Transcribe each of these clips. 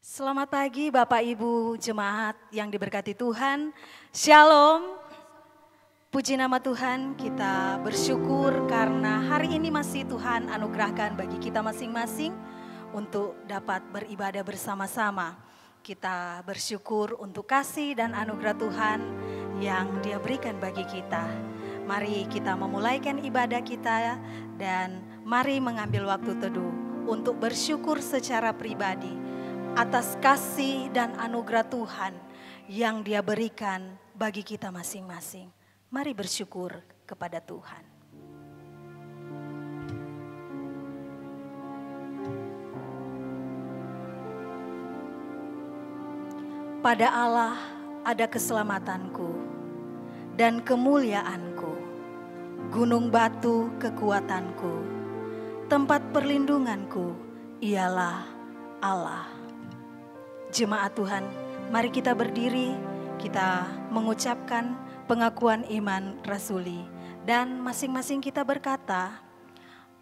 Selamat pagi Bapak Ibu jemaat yang diberkati Tuhan. Shalom. Puji nama Tuhan, kita bersyukur karena hari ini masih Tuhan anugerahkan bagi kita masing-masing untuk dapat beribadah bersama-sama. Kita bersyukur untuk kasih dan anugerah Tuhan yang Dia berikan bagi kita. Mari kita memulaikan ibadah kita dan mari mengambil waktu teduh untuk bersyukur secara pribadi atas kasih dan anugerah Tuhan yang Dia berikan bagi kita masing-masing. Mari bersyukur kepada Tuhan. Pada Allah ada keselamatanku dan kemuliaanku, gunung batu kekuatanku, tempat perlindunganku ialah Allah. Jemaat Tuhan, mari kita berdiri, kita mengucapkan pengakuan iman rasuli. Dan masing-masing kita berkata,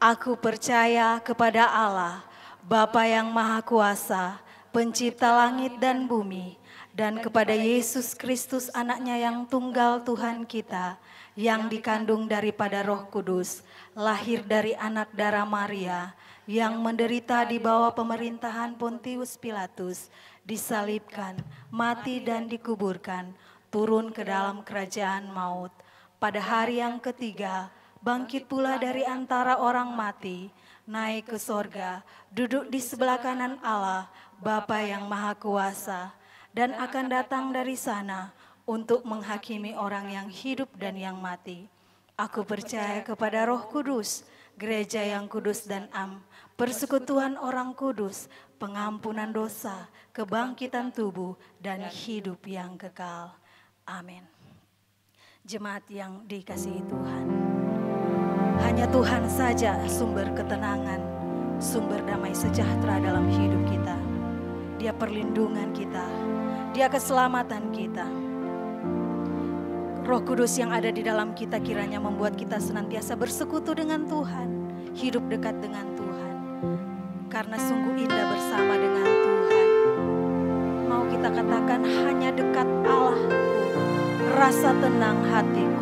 aku percaya kepada Allah, Bapa yang Maha Kuasa, pencipta langit dan bumi, dan kepada Yesus Kristus anaknya yang tunggal Tuhan kita, yang dikandung daripada Roh Kudus, lahir dari anak darah Maria, yang menderita di bawah pemerintahan Pontius Pilatus, disalibkan, mati dan dikuburkan, turun ke dalam kerajaan maut. Pada hari yang ketiga, bangkit pula dari antara orang mati, naik ke sorga, duduk di sebelah kanan Allah, Bapa yang Maha Kuasa, dan akan datang dari sana untuk menghakimi orang yang hidup dan yang mati. Aku percaya kepada Roh Kudus, gereja yang kudus dan persekutuan orang kudus, pengampunan dosa, kebangkitan tubuh, dan hidup yang kekal. Amin. Jemaat yang dikasihi Tuhan, hanya Tuhan saja sumber ketenangan, sumber damai sejahtera dalam hidup kita. Dia perlindungan kita, Dia keselamatan kita. Roh Kudus yang ada di dalam kita kiranya membuat kita senantiasa bersekutu dengan Tuhan, hidup dekat dengan Tuhan. Karena sungguh indah bersama dengan Tuhan. Mau kita katakan hanya dekat Allah, rasa tenang hatiku.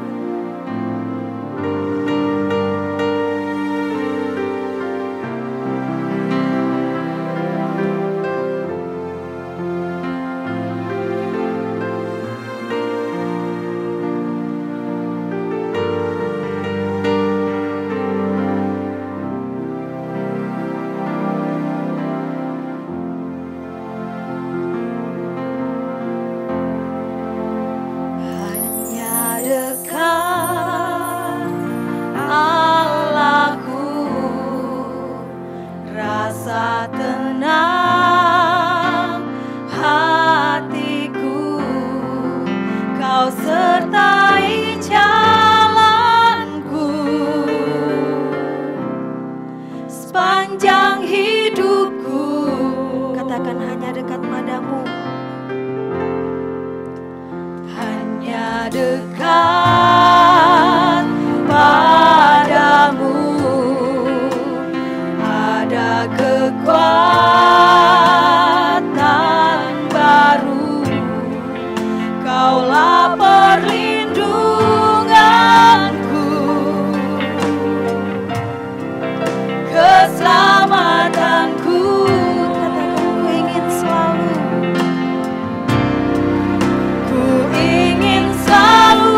Selalu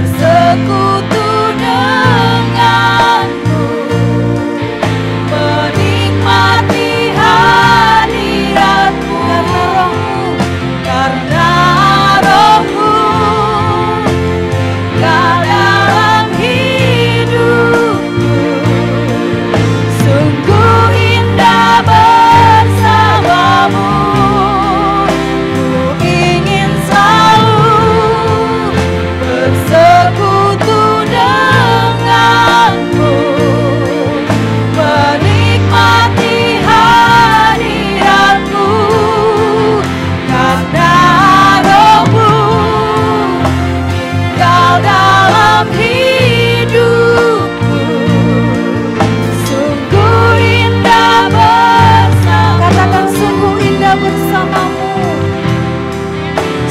bersekutu denganmu, menikmati hadiratmu karena rohmu tinggal dalam hidupku. Sungguh indah bersamamu, ku ingin selalu bersekutu denganmu, menikmati hadiratmu karena rohmu tinggal dalam hidupku. Sungguh indah bersamamu. Katakan sungguh indah bersamamu.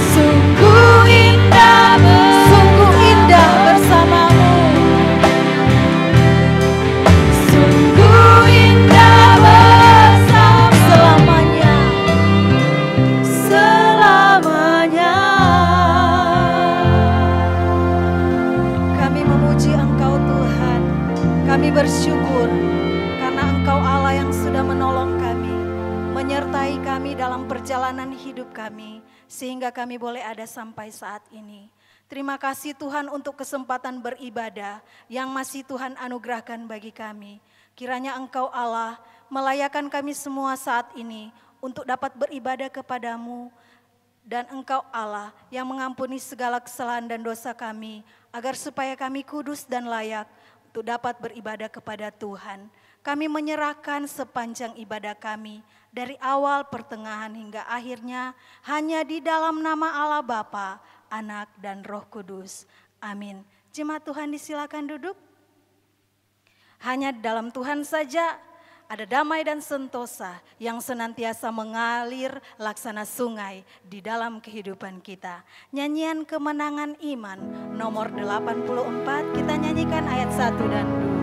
Sungguh indah bersamamu. Sungguh indah bersama selamanya. Selamanya. Kami memuji Engkau Tuhan. Kami bersyukur karena Engkau Allah yang sudah menolong kami, menyertai kami dalam perjalanan hidup kami, sehingga kami boleh ada sampai saat ini. Terima kasih Tuhan untuk kesempatan beribadah yang masih Tuhan anugerahkan bagi kami. Kiranya Engkau Allah melayakan kami semua saat ini untuk dapat beribadah kepadamu, dan Engkau Allah yang mengampuni segala kesalahan dan dosa kami, agar supaya kami kudus dan layak untuk dapat beribadah kepada Tuhan. Kami menyerahkan sepanjang ibadah kami, dari awal, pertengahan hingga akhirnya, hanya di dalam nama Allah Bapa, Anak, dan Roh Kudus. Amin. Jemaat Tuhan disilakan duduk. Hanya dalam Tuhan saja ada damai dan sentosa yang senantiasa mengalir laksana sungai di dalam kehidupan kita. Nyanyian Kemenangan Iman nomor 84, kita nyanyikan ayat 1 dan 2.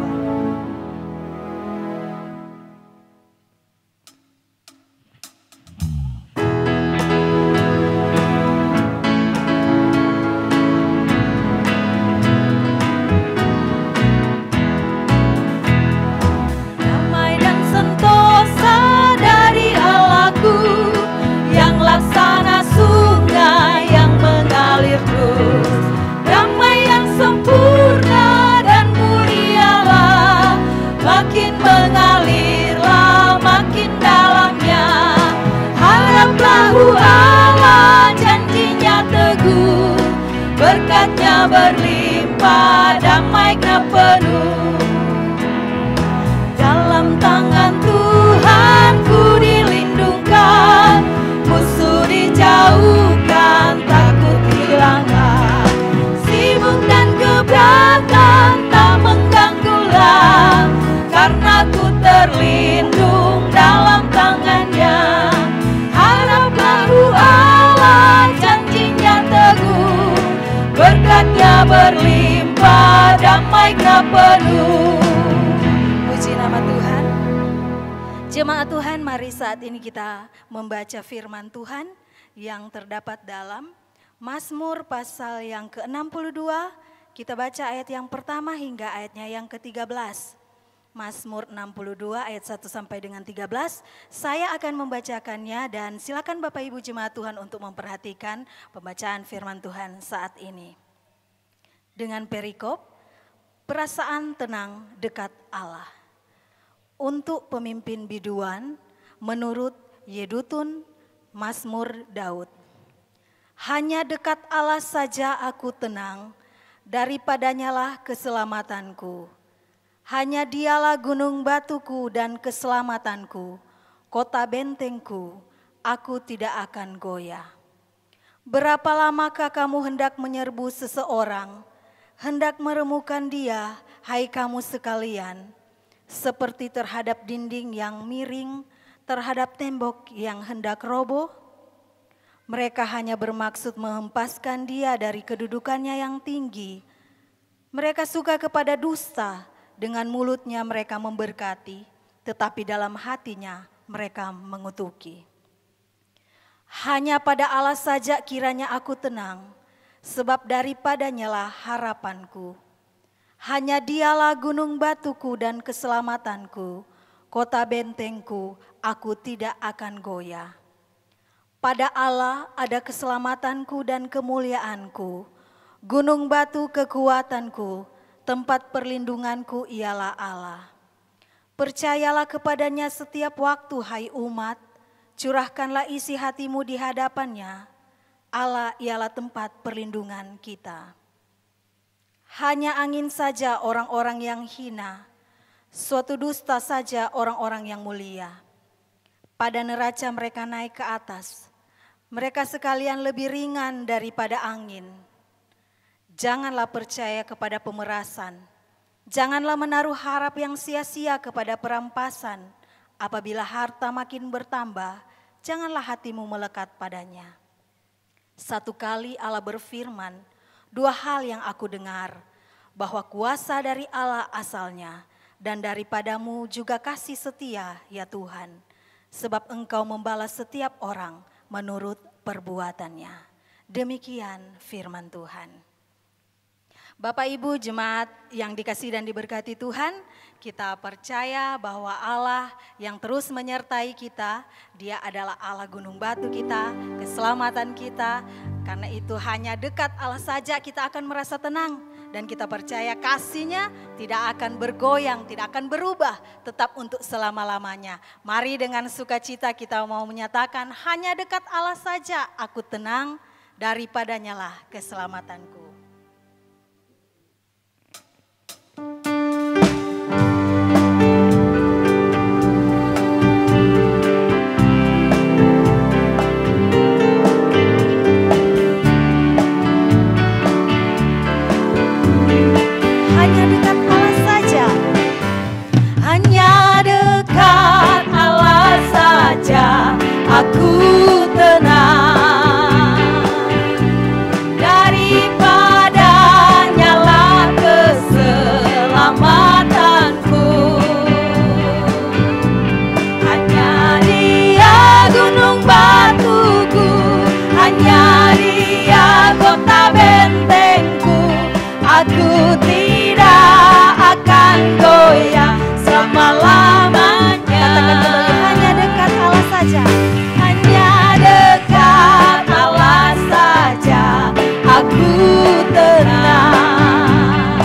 Laksana sungai yang mengalir terus, damai yang sempurna dan mulialah, makin mengalirlah makin dalamnya. Haraplah Allah, janjinya teguh, berkatnya berlimpah, damainya penuh. Dalam tangan Tuhan ku dilindungkan, musuh dijauhkan, takut kehilangan. Sibuk dan keberatan tak mengganggulah, karena ku terlindung dalam tangannya. Haraplah Allah, janjinya teguh, berkatnya berlimpah, damainya penuh. Puji nama Tuhan. Jemaat Tuhan, mari saat ini kita membaca firman Tuhan yang terdapat dalam Mazmur pasal yang ke-62. Kita baca ayat yang pertama hingga ayatnya yang ke-13. Mazmur 62 ayat 1 sampai dengan 13. Saya akan membacakannya dan silakan Bapak Ibu jemaat Tuhan untuk memperhatikan pembacaan firman Tuhan saat ini. Dengan perikop, perasaan tenang dekat Allah. Untuk pemimpin biduan, menurut Yedutun, Mazmur Daud. Hanya dekat Allah saja aku tenang, daripadanyalah keselamatanku. Hanya dialah gunung batuku dan keselamatanku, kota bentengku, aku tidak akan goyah. Berapa lamakah kamu hendak menyerbu seseorang, hendak meremukan dia, hai kamu sekalian, seperti terhadap dinding yang miring, terhadap tembok yang hendak roboh? Mereka hanya bermaksud menghempaskan dia dari kedudukannya yang tinggi. Mereka suka kepada dusta, dengan mulutnya mereka memberkati, tetapi dalam hatinya mereka mengutuki. Hanya pada Allah saja kiranya aku tenang, sebab daripadanya lah harapanku. Hanya dialah gunung batuku dan keselamatanku, kota bentengku, aku tidak akan goyah. Pada Allah ada keselamatanku dan kemuliaanku, gunung batu kekuatanku, tempat perlindunganku ialah Allah. Percayalah kepadanya setiap waktu, hai umat, curahkanlah isi hatimu di hadapannya. Allah ialah tempat perlindungan kita. Hanya angin saja orang-orang yang hina, suatu dusta saja orang-orang yang mulia. Pada neraca mereka naik ke atas, mereka sekalian lebih ringan daripada angin. Janganlah percaya kepada pemerasan, janganlah menaruh harap yang sia-sia kepada perampasan. Apabila harta makin bertambah, janganlah hatimu melekat padanya. Satu kali Allah berfirman, dua hal yang aku dengar, bahwa kuasa dari Allah asalnya, dan daripadamu juga kasih setia ya Tuhan, sebab Engkau membalas setiap orang menurut perbuatannya. Demikian firman Tuhan. Bapak Ibu jemaat yang dikasihi dan diberkati Tuhan, kita percaya bahwa Allah yang terus menyertai kita, Dia adalah Allah gunung batu kita, keselamatan kita. Karena itu hanya dekat Allah saja kita akan merasa tenang. Dan kita percaya kasih-Nya tidak akan bergoyang, tidak akan berubah, tetap untuk selama-lamanya. Mari dengan sukacita kita mau menyatakan, hanya dekat Allah saja aku tenang, daripadanya lah keselamatanku. Aku tenang, daripadanya lah keselamatanku. Hanya Dia gunung batuku, hanya Dia kota bentengku. Aku tidak akan goyah selama-lamanya. Katakan kembali, hanya dekat Allah saja. Aku tenang,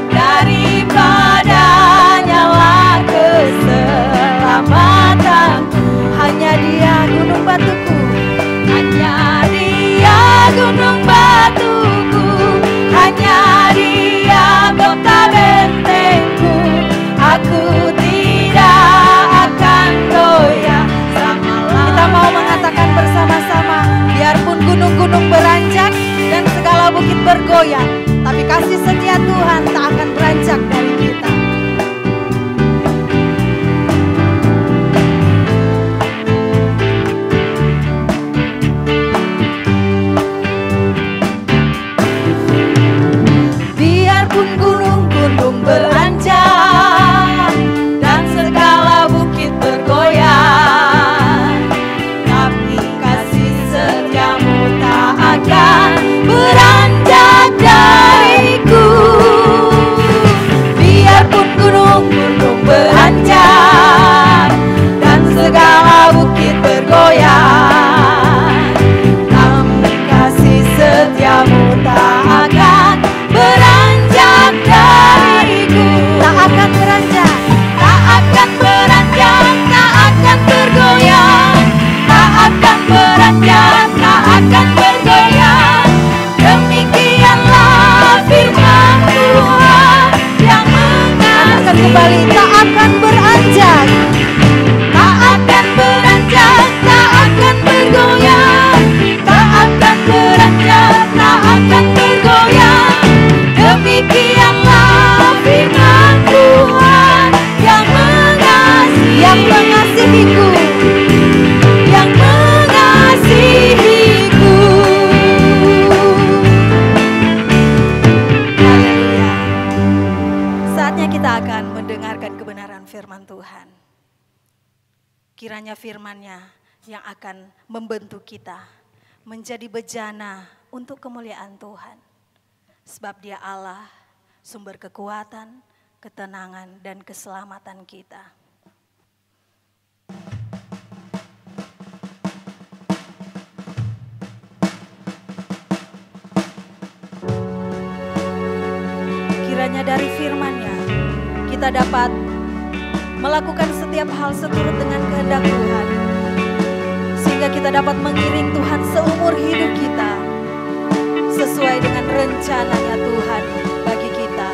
daripadanya lah keselamatanku. Hanya Dia gunung batuku, hanya Dia gunung batuku, hanya Dia kota bentengku. Aku tidak akan goyah selama-lamanya. Kita mau mengatakan bersama-sama, biarpun gunung-gunung beranjak dan segala bukit bergoyang, tapi kasih setia Tuhan tak akan beranjak dari kita. Biarpun gunung-gunung beranjak dan segala bukit bergoyang, tapi kasih setiamu tak akan beranjak dariku. Biarpun gunung-gunung beranjak dan segala bukit bergoyang, tapi kasih setiamu tak akan beranjak dariku. Tak akan beranjak, tak akan beranjak, tak akan bergoyang, tak akan beranjak, tak akan bergoyang. Demikianlah firman Tuhan yang mengasihi. Kembali, tak akan beranjak, tak akan beranjak, tak akan bergoyang, tak akan beranjak, tak akan bergoyang. Demikianlah firman Tuhan yang mengasihi, yang mengasihiku, yang mengasihiku. Haleluya. Saatnya kita akan mendengarkan kebenaran firman Tuhan. Kiranya firman-Nya yang akan membentuk kita menjadi bejana untuk kemuliaan Tuhan. Sebab Dia Allah, sumber kekuatan, ketenangan, dan keselamatan kita. Kiranya dari firman-Nya kita dapat melakukan setiap hal seturut dengan kehendak Tuhan, sehingga kita dapat mengiring Tuhan seumur hidup kita sesuai dengan rencana-Nya Tuhan bagi kita.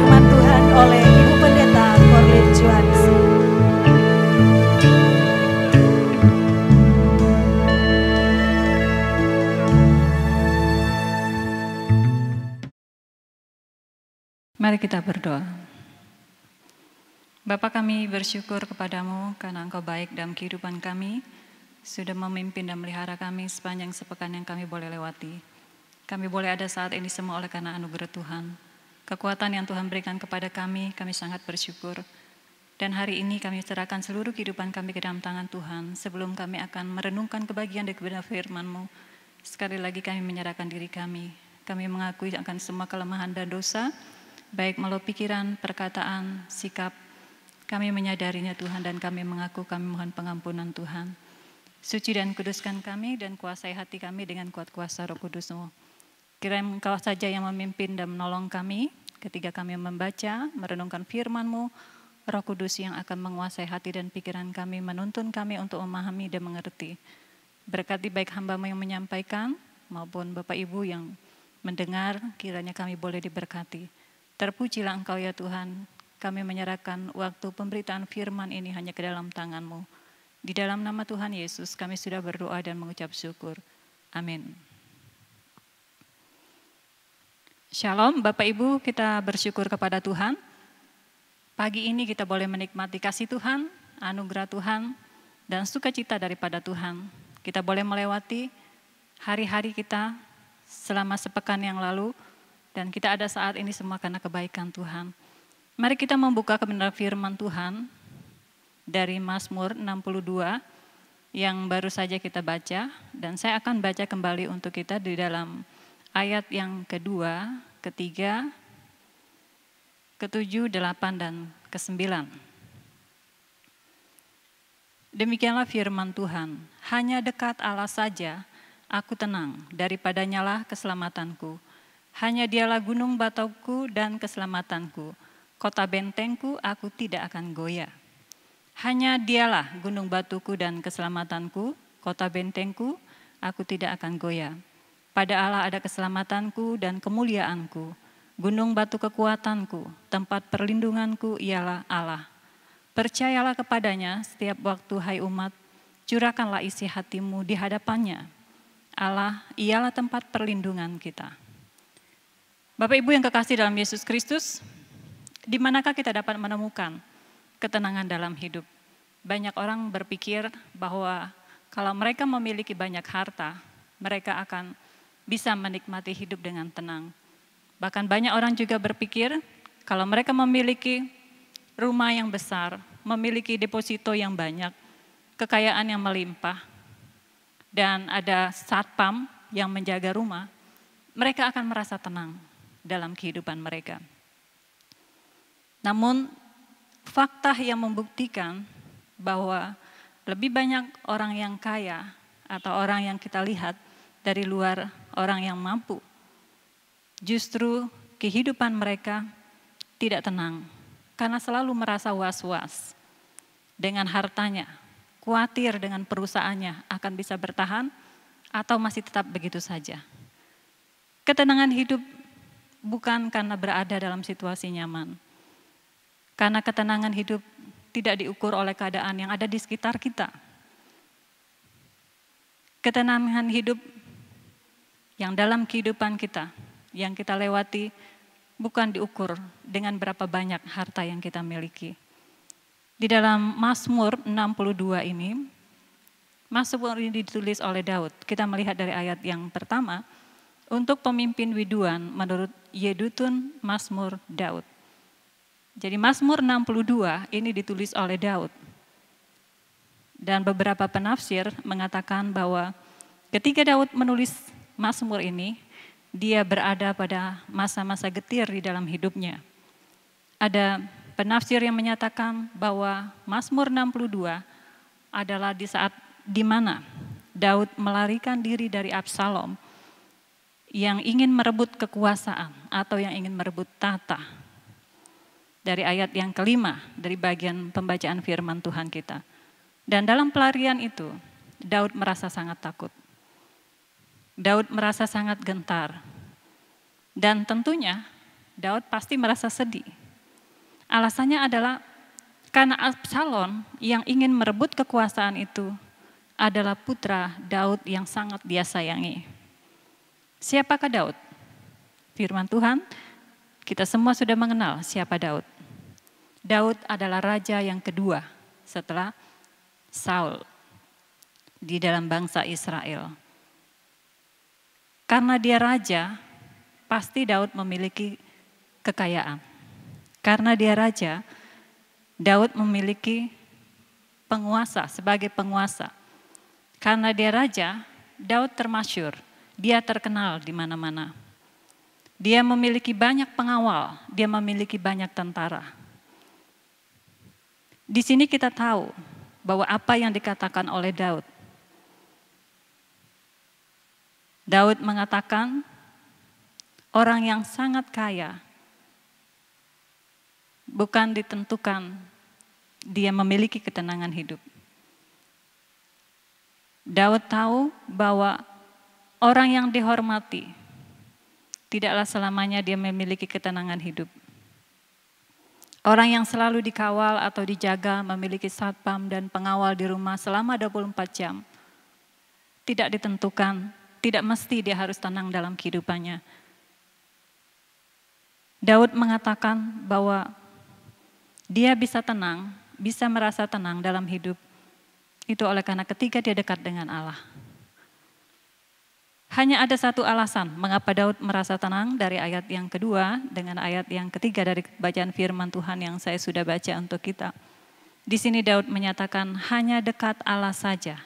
firman Tuhan oleh Ibu Pendeta Korlin Juansi. Mari kita berdoa. Bapa, kami bersyukur kepadamu karena Engkau baik dalam kehidupan kami, sudah memimpin dan melihara kami sepanjang sepekan yang kami boleh lewati. Kami boleh ada saat ini semua oleh karena anugerah Tuhan. Kekuatan yang Tuhan berikan kepada kami sangat bersyukur. Dan hari ini kami serahkan seluruh kehidupan kami ke dalam tangan Tuhan. Sebelum kami akan merenungkan kebahagiaan dari kebenaran firman-Mu, sekali lagi kami menyerahkan diri kami. Kami mengakui akan semua kelemahan dan dosa, baik melalui pikiran, perkataan, sikap. Kami menyadarinya Tuhan dan kami mengaku kami mohon pengampunan Tuhan. Suci dan kuduskan kami dan kuasai hati kami dengan kuat kuasa Roh Kudus-Mu. Kiranya Engkau saja yang memimpin dan menolong kami ketika kami membaca, merenungkan firman-Mu. Roh Kudus yang akan menguasai hati dan pikiran kami, menuntun kami untuk memahami dan mengerti. Berkati baik hamba-Mu yang menyampaikan maupun Bapak Ibu yang mendengar, kiranya kami boleh diberkati. Terpujilah Engkau ya Tuhan, kami menyerahkan waktu pemberitaan firman ini hanya ke dalam tangan-Mu. Di dalam nama Tuhan Yesus kami sudah berdoa dan mengucap syukur. Amin. Shalom Bapak Ibu, kita bersyukur kepada Tuhan. Pagi ini kita boleh menikmati kasih Tuhan, anugerah Tuhan, dan sukacita daripada Tuhan. Kita boleh melewati hari-hari kita selama sepekan yang lalu, dan kita ada saat ini semua karena kebaikan Tuhan. Mari kita membuka kebenaran firman Tuhan dari Mazmur 62 yang baru saja kita baca. Dan saya akan baca kembali untuk kita di dalam ayat yang kedua, ketiga, ketujuh, 8, dan ke-9. Demikianlah firman Tuhan, hanya dekat Allah saja aku tenang, daripadanya lah keselamatanku. Hanya dialah gunung batuku dan keselamatanku, kota bentengku aku tidak akan goyah. Hanya dialah gunung batuku dan keselamatanku, kota bentengku aku tidak akan goyah. Pada Allah ada keselamatanku dan kemuliaanku, gunung batu kekuatanku, tempat perlindunganku ialah Allah. Percayalah kepadanya setiap waktu hai umat, curahkanlah isi hatimu di hadapannya. Allah ialah tempat perlindungan kita. Bapak Ibu yang kekasih dalam Yesus Kristus, di manakah kita dapat menemukan ketenangan dalam hidup? Banyak orang berpikir bahwa kalau mereka memiliki banyak harta, mereka akan bisa menikmati hidup dengan tenang. Bahkan banyak orang juga berpikir kalau mereka memiliki rumah yang besar, memiliki deposito yang banyak, kekayaan yang melimpah, dan ada satpam yang menjaga rumah, mereka akan merasa tenang dalam kehidupan mereka. Namun fakta yang membuktikan bahwa lebih banyak orang yang kaya atau orang yang kita lihat dari luar, orang yang mampu, justru kehidupan mereka tidak tenang karena selalu merasa was-was dengan hartanya, khawatir dengan perusahaannya akan bisa bertahan atau masih tetap begitu saja. Ketenangan hidup bukan karena berada dalam situasi nyaman. Karena ketenangan hidup tidak diukur oleh keadaan yang ada di sekitar kita. Ketenangan hidup yang dalam kehidupan kita, yang kita lewati, bukan diukur dengan berapa banyak harta yang kita miliki. Di dalam Mazmur 62 ini, Mazmur ini ditulis oleh Daud. Kita melihat dari ayat yang pertama, untuk pemimpin widuan menurut Yedutun Mazmur Daud. Jadi Mazmur 62 ini ditulis oleh Daud. Dan beberapa penafsir mengatakan bahwa ketika Daud menulis Mazmur ini, dia berada pada masa-masa getir di dalam hidupnya. Ada penafsir yang menyatakan bahwa Mazmur 62 adalah di saat di mana Daud melarikan diri dari Absalom yang ingin merebut kekuasaan atau yang ingin merebut tahta. Dari ayat yang kelima dari bagian pembacaan firman Tuhan kita. Dan dalam pelarian itu, Daud merasa sangat takut. Daud merasa sangat gentar. Dan tentunya Daud pasti merasa sedih. Alasannya adalah karena Absalom yang ingin merebut kekuasaan itu adalah putra Daud yang sangat dia sayangi. Siapakah Daud? Firman Tuhan, kita semua sudah mengenal siapa Daud. Daud adalah raja yang kedua setelah Saul di dalam bangsa Israel. Karena dia raja, pasti Daud memiliki kekayaan. Karena dia raja, Daud memiliki penguasa sebagai penguasa. Karena dia raja, Daud termasyhur, dia terkenal di mana-mana. Dia memiliki banyak pengawal, dia memiliki banyak tentara. Di sini kita tahu bahwa apa yang dikatakan oleh Daud. Daud mengatakan orang yang sangat kaya bukan ditentukan dia memiliki ketenangan hidup. Daud tahu bahwa orang yang dihormati tidaklah selamanya dia memiliki ketenangan hidup. Orang yang selalu dikawal atau dijaga memiliki satpam dan pengawal di rumah selama 24 jam. Tidak ditentukan, tidak mesti dia harus tenang dalam kehidupannya. Daud mengatakan bahwa dia bisa tenang, bisa merasa tenang dalam hidup. Itu oleh karena ketika dia dekat dengan Allah. Hanya ada satu alasan mengapa Daud merasa tenang dari ayat yang kedua dengan ayat yang ketiga dari bacaan firman Tuhan yang saya sudah baca untuk kita. Di sini Daud menyatakan hanya dekat Allah saja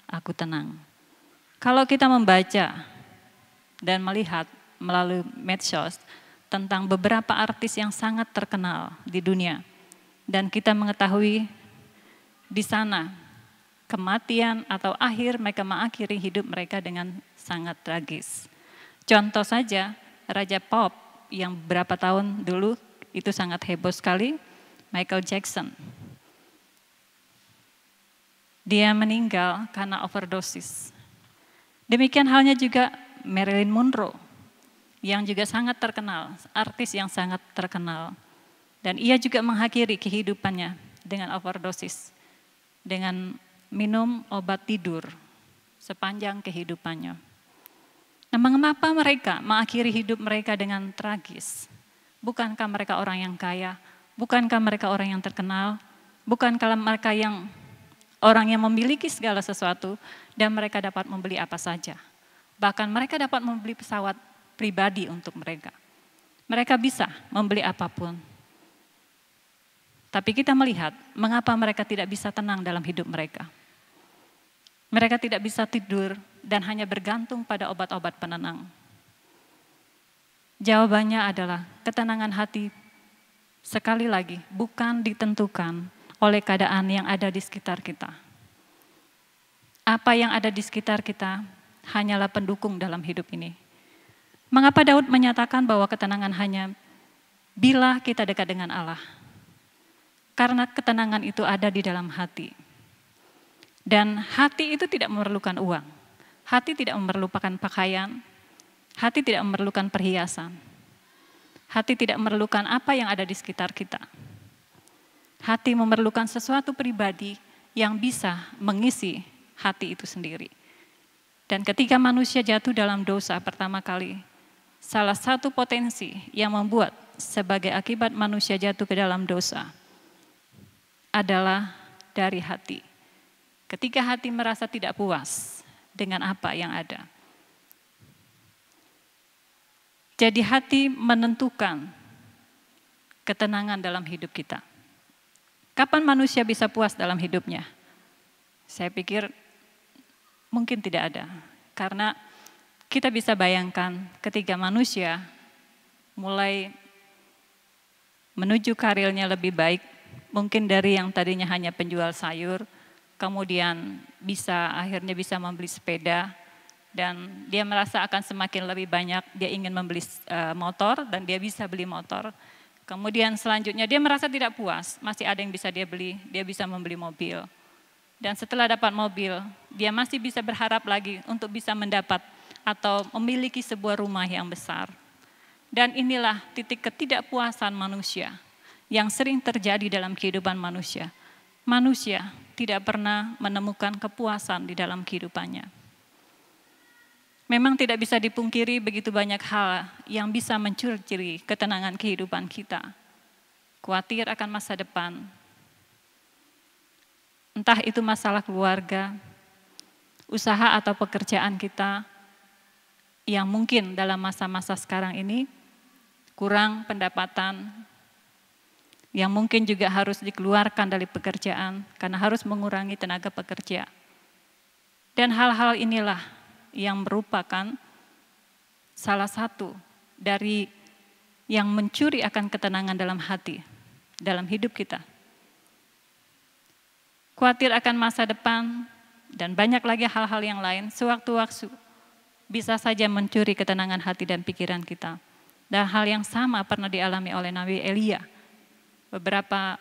aku tenang. Kalau kita membaca dan melihat melalui medsos tentang beberapa artis yang sangat terkenal di dunia dan kita mengetahui di sana kematian atau akhir mereka mengakhiri hidup mereka dengan sangat tragis. Contoh saja Raja Pop yang beberapa tahun dulu itu sangat heboh sekali, Michael Jackson. Dia meninggal karena overdosis. Demikian halnya juga Marilyn Monroe yang juga sangat terkenal, artis yang sangat terkenal. Dan ia juga mengakhiri kehidupannya dengan overdosis, dengan minum obat tidur sepanjang kehidupannya. Nah, mengapa mereka mengakhiri hidup mereka dengan tragis? Bukankah mereka orang yang kaya? Bukankah mereka orang yang terkenal? Bukankah mereka yang orang yang memiliki segala sesuatu dan mereka dapat membeli apa saja? Bahkan mereka dapat membeli pesawat pribadi untuk mereka. Mereka bisa membeli apapun. Tapi kita melihat mengapa mereka tidak bisa tenang dalam hidup mereka. Mereka tidak bisa tidur dan hanya bergantung pada obat-obat penenang. Jawabannya adalah ketenangan hati sekali lagi bukan ditentukan oleh keadaan yang ada di sekitar kita. Apa yang ada di sekitar kita hanyalah pendukung dalam hidup ini. Mengapa Daud menyatakan bahwa ketenangan hanya bila kita dekat dengan Allah? Karena ketenangan itu ada di dalam hati. Dan hati itu tidak memerlukan uang. Hati tidak memerlukan pakaian. Hati tidak memerlukan perhiasan. Hati tidak memerlukan apa yang ada di sekitar kita. Hati memerlukan sesuatu pribadi yang bisa mengisi hati itu sendiri. Dan ketika manusia jatuh dalam dosa pertama kali, salah satu potensi yang membuat sebagai akibat manusia jatuh ke dalam dosa adalah dari hati. Ketika hati merasa tidak puas dengan apa yang ada. Jadi hati menentukan ketenangan dalam hidup kita. Kapan manusia bisa puas dalam hidupnya? Saya pikir mungkin tidak ada. Karena kita bisa bayangkan ketika manusia mulai menuju karirnya lebih baik, mungkin dari yang tadinya hanya penjual sayur, kemudian akhirnya bisa membeli sepeda, dan dia merasa akan semakin lebih banyak, dia ingin membeli motor dan dia bisa beli motor. Kemudian selanjutnya dia merasa tidak puas, masih ada yang bisa dia beli, dia bisa membeli mobil. Dan setelah dapat mobil, dia masih bisa berharap lagi untuk bisa mendapat atau memiliki sebuah rumah yang besar. Dan inilah titik ketidakpuasan manusia yang sering terjadi dalam kehidupan manusia. Manusia tidak pernah menemukan kepuasan di dalam kehidupannya. Memang tidak bisa dipungkiri begitu banyak hal yang bisa mencuri ketenangan kehidupan kita. Khawatir akan masa depan, entah itu masalah keluarga, usaha atau pekerjaan kita yang mungkin dalam masa-masa sekarang ini kurang pendapatan, yang mungkin juga harus dikeluarkan dari pekerjaan karena harus mengurangi tenaga pekerja. Dan hal-hal inilah yang merupakan salah satu dari yang mencuri akan ketenangan dalam hati, dalam hidup kita. Khawatir akan masa depan dan banyak lagi hal-hal yang lain sewaktu-waktu bisa saja mencuri ketenangan hati dan pikiran kita. Dan hal yang sama pernah dialami oleh Nabi Elia. Beberapa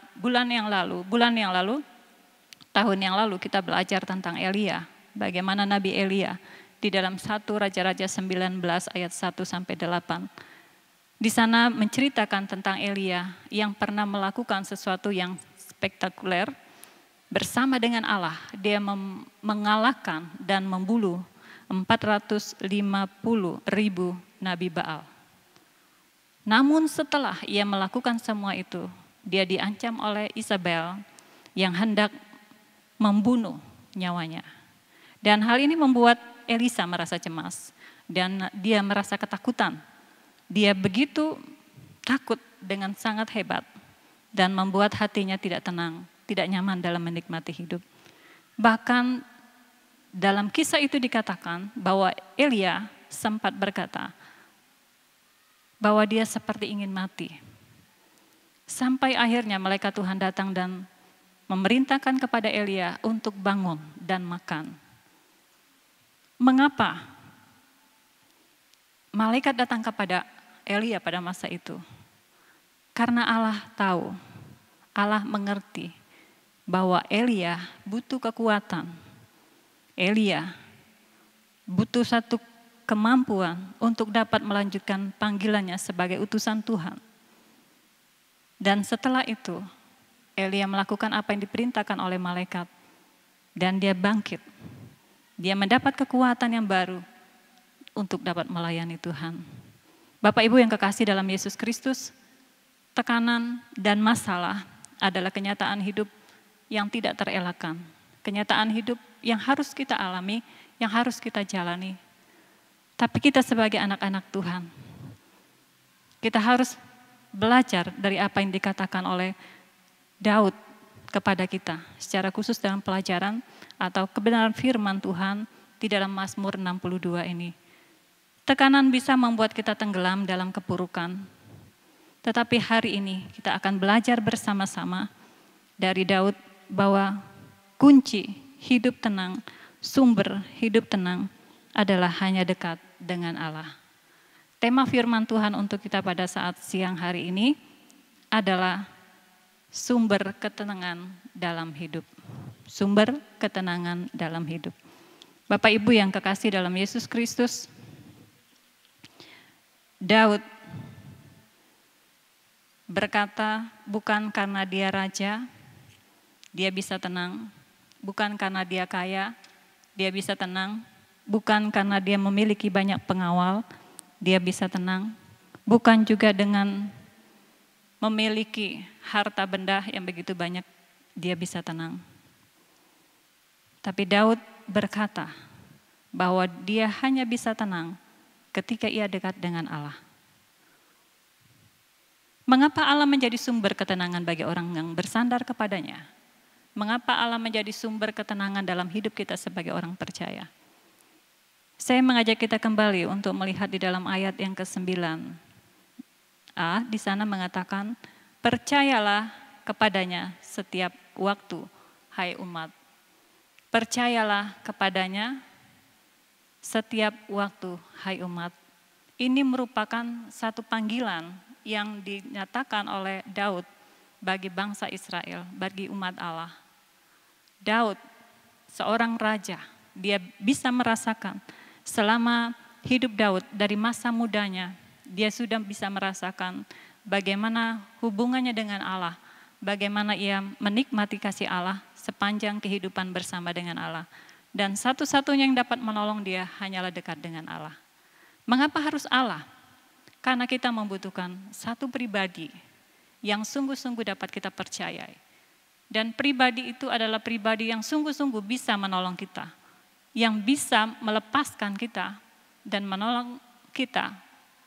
tahun yang lalu kita belajar tentang Elia. Bagaimana Nabi Elia di dalam 1 Raja-Raja 19 ayat 1 sampai 8. Di sana menceritakan tentang Elia yang pernah melakukan sesuatu yang spektakuler bersama dengan Allah. Dia mengalahkan dan membunuh 450.000 Nabi Baal. Namun setelah ia melakukan semua itu, dia diancam oleh Isabel yang hendak membunuh nyawanya. Dan hal ini membuat Elisa merasa cemas dan dia merasa ketakutan. Dia begitu takut dengan sangat hebat dan membuat hatinya tidak tenang, tidak nyaman dalam menikmati hidup. Bahkan dalam kisah itu dikatakan bahwa Elia sempat berkata bahwa dia seperti ingin mati. Sampai akhirnya malaikat Tuhan datang dan memerintahkan kepada Elia untuk bangun dan makan. Mengapa malaikat datang kepada Elia pada masa itu? Karena Allah tahu, Allah mengerti bahwa Elia butuh kekuatan. Elia butuh satu kemampuan untuk dapat melanjutkan panggilannya sebagai utusan Tuhan. Dan setelah itu, Elia melakukan apa yang diperintahkan oleh malaikat. Dan dia bangkit. Dia mendapat kekuatan yang baru untuk dapat melayani Tuhan. Bapak Ibu yang kekasih dalam Yesus Kristus, tekanan dan masalah adalah kenyataan hidup yang tidak terelakkan. Kenyataan hidup yang harus kita alami, yang harus kita jalani. Tapi kita sebagai anak-anak Tuhan, kita harus belajar dari apa yang dikatakan oleh Daud kepada kita, secara khusus dalam pelajaran atau kebenaran firman Tuhan di dalam Mazmur 62 ini. Tekanan bisa membuat kita tenggelam dalam keburukan, tetapi hari ini kita akan belajar bersama-sama dari Daud bahwa kunci hidup tenang, sumber hidup tenang adalah hanya dekat dengan Allah. Tema firman Tuhan untuk kita pada saat siang hari ini adalah sumber ketenangan dalam hidup. Sumber ketenangan dalam hidup. Bapak Ibu yang kekasih dalam Yesus Kristus, Daud berkata, bukan karena dia raja, dia bisa tenang. Bukan karena dia kaya, dia bisa tenang. Bukan karena dia memiliki banyak pengawal, dia bisa tenang. Bukan juga dengan memiliki harta benda yang begitu banyak, dia bisa tenang. Tapi Daud berkata bahwa dia hanya bisa tenang ketika ia dekat dengan Allah. Mengapa Allah menjadi sumber ketenangan bagi orang yang bersandar kepadanya? Mengapa Allah menjadi sumber ketenangan dalam hidup kita sebagai orang percaya? Saya mengajak kita kembali untuk melihat di dalam ayat yang ke-9. Di sana mengatakan, percayalah kepadanya setiap waktu, hai umat. Percayalah kepadanya setiap waktu, hai umat. Ini merupakan satu panggilan yang dinyatakan oleh Daud bagi bangsa Israel, bagi umat Allah. Daud, seorang raja, dia bisa merasakan selama hidup Daud dari masa mudanya, dia sudah bisa merasakan bagaimana hubungannya dengan Allah, bagaimana ia menikmati kasih Allah sepanjang kehidupan bersama dengan Allah. Dan satu-satunya yang dapat menolong dia hanyalah dekat dengan Allah. Mengapa harus Allah? Karena kita membutuhkan satu pribadi yang sungguh-sungguh dapat kita percayai. Dan pribadi itu adalah pribadi yang sungguh-sungguh bisa menolong kita, yang bisa melepaskan kita dan menolong kita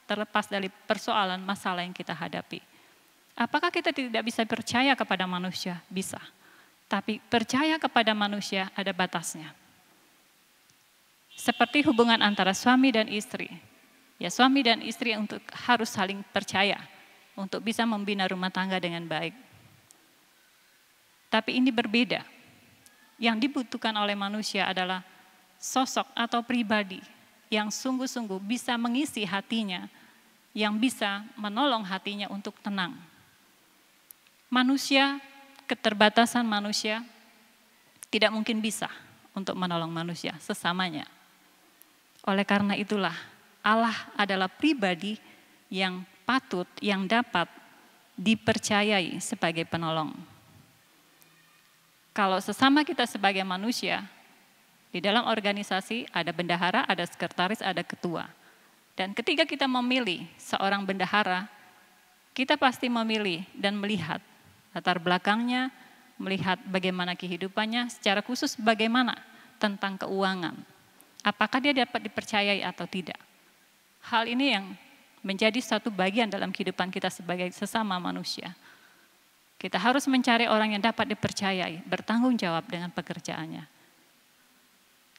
terlepas dari persoalan masalah yang kita hadapi. Apakah kita tidak bisa percaya kepada manusia? Bisa. Tapi percaya kepada manusia ada batasnya. Seperti hubungan antara suami dan istri. Ya, suami dan istri harus saling percaya untuk bisa membina rumah tangga dengan baik. Tapi ini berbeda. Yang dibutuhkan oleh manusia adalah sosok atau pribadi yang sungguh-sungguh bisa mengisi hatinya, yang bisa menolong hatinya untuk tenang. Manusia, keterbatasan manusia tidak mungkin bisa untuk menolong manusia sesamanya. Oleh karena itulah Allah adalah pribadi yang patut, yang dapat dipercayai sebagai penolong. Kalau sesama kita sebagai manusia, di dalam organisasi ada bendahara, ada sekretaris, ada ketua. Dan ketika kita memilih seorang bendahara, kita pasti memilih dan melihat latar belakangnya, melihat bagaimana kehidupannya, secara khusus bagaimana tentang keuangan. Apakah dia dapat dipercayai atau tidak. Hal ini yang menjadi satu bagian dalam kehidupan kita sebagai sesama manusia. Kita harus mencari orang yang dapat dipercayai, bertanggung jawab dengan pekerjaannya.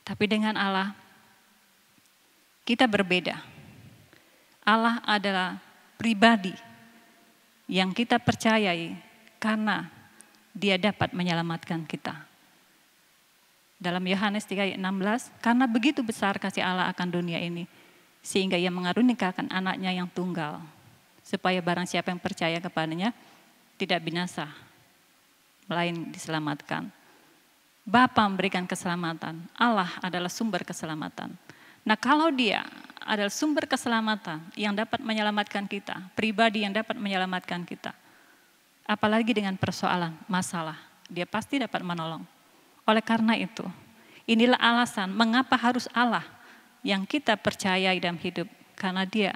Tapi dengan Allah, kita berbeda. Allah adalah pribadi yang kita percayai karena dia dapat menyelamatkan kita. Dalam Yohanes 3:16, karena begitu besar kasih Allah akan dunia ini, sehingga ia mengaruniakan anaknya yang tunggal, supaya barang siapa yang percaya kepadanya, tidak binasa, melainkan diselamatkan. Bapa memberikan keselamatan, Allah adalah sumber keselamatan. Nah, kalau dia adalah sumber keselamatan yang dapat menyelamatkan kita, pribadi yang dapat menyelamatkan kita, apalagi dengan persoalan, masalah, dia pasti dapat menolong. Oleh karena itu, inilah alasan mengapa harus Allah yang kita percayai dalam hidup, karena dia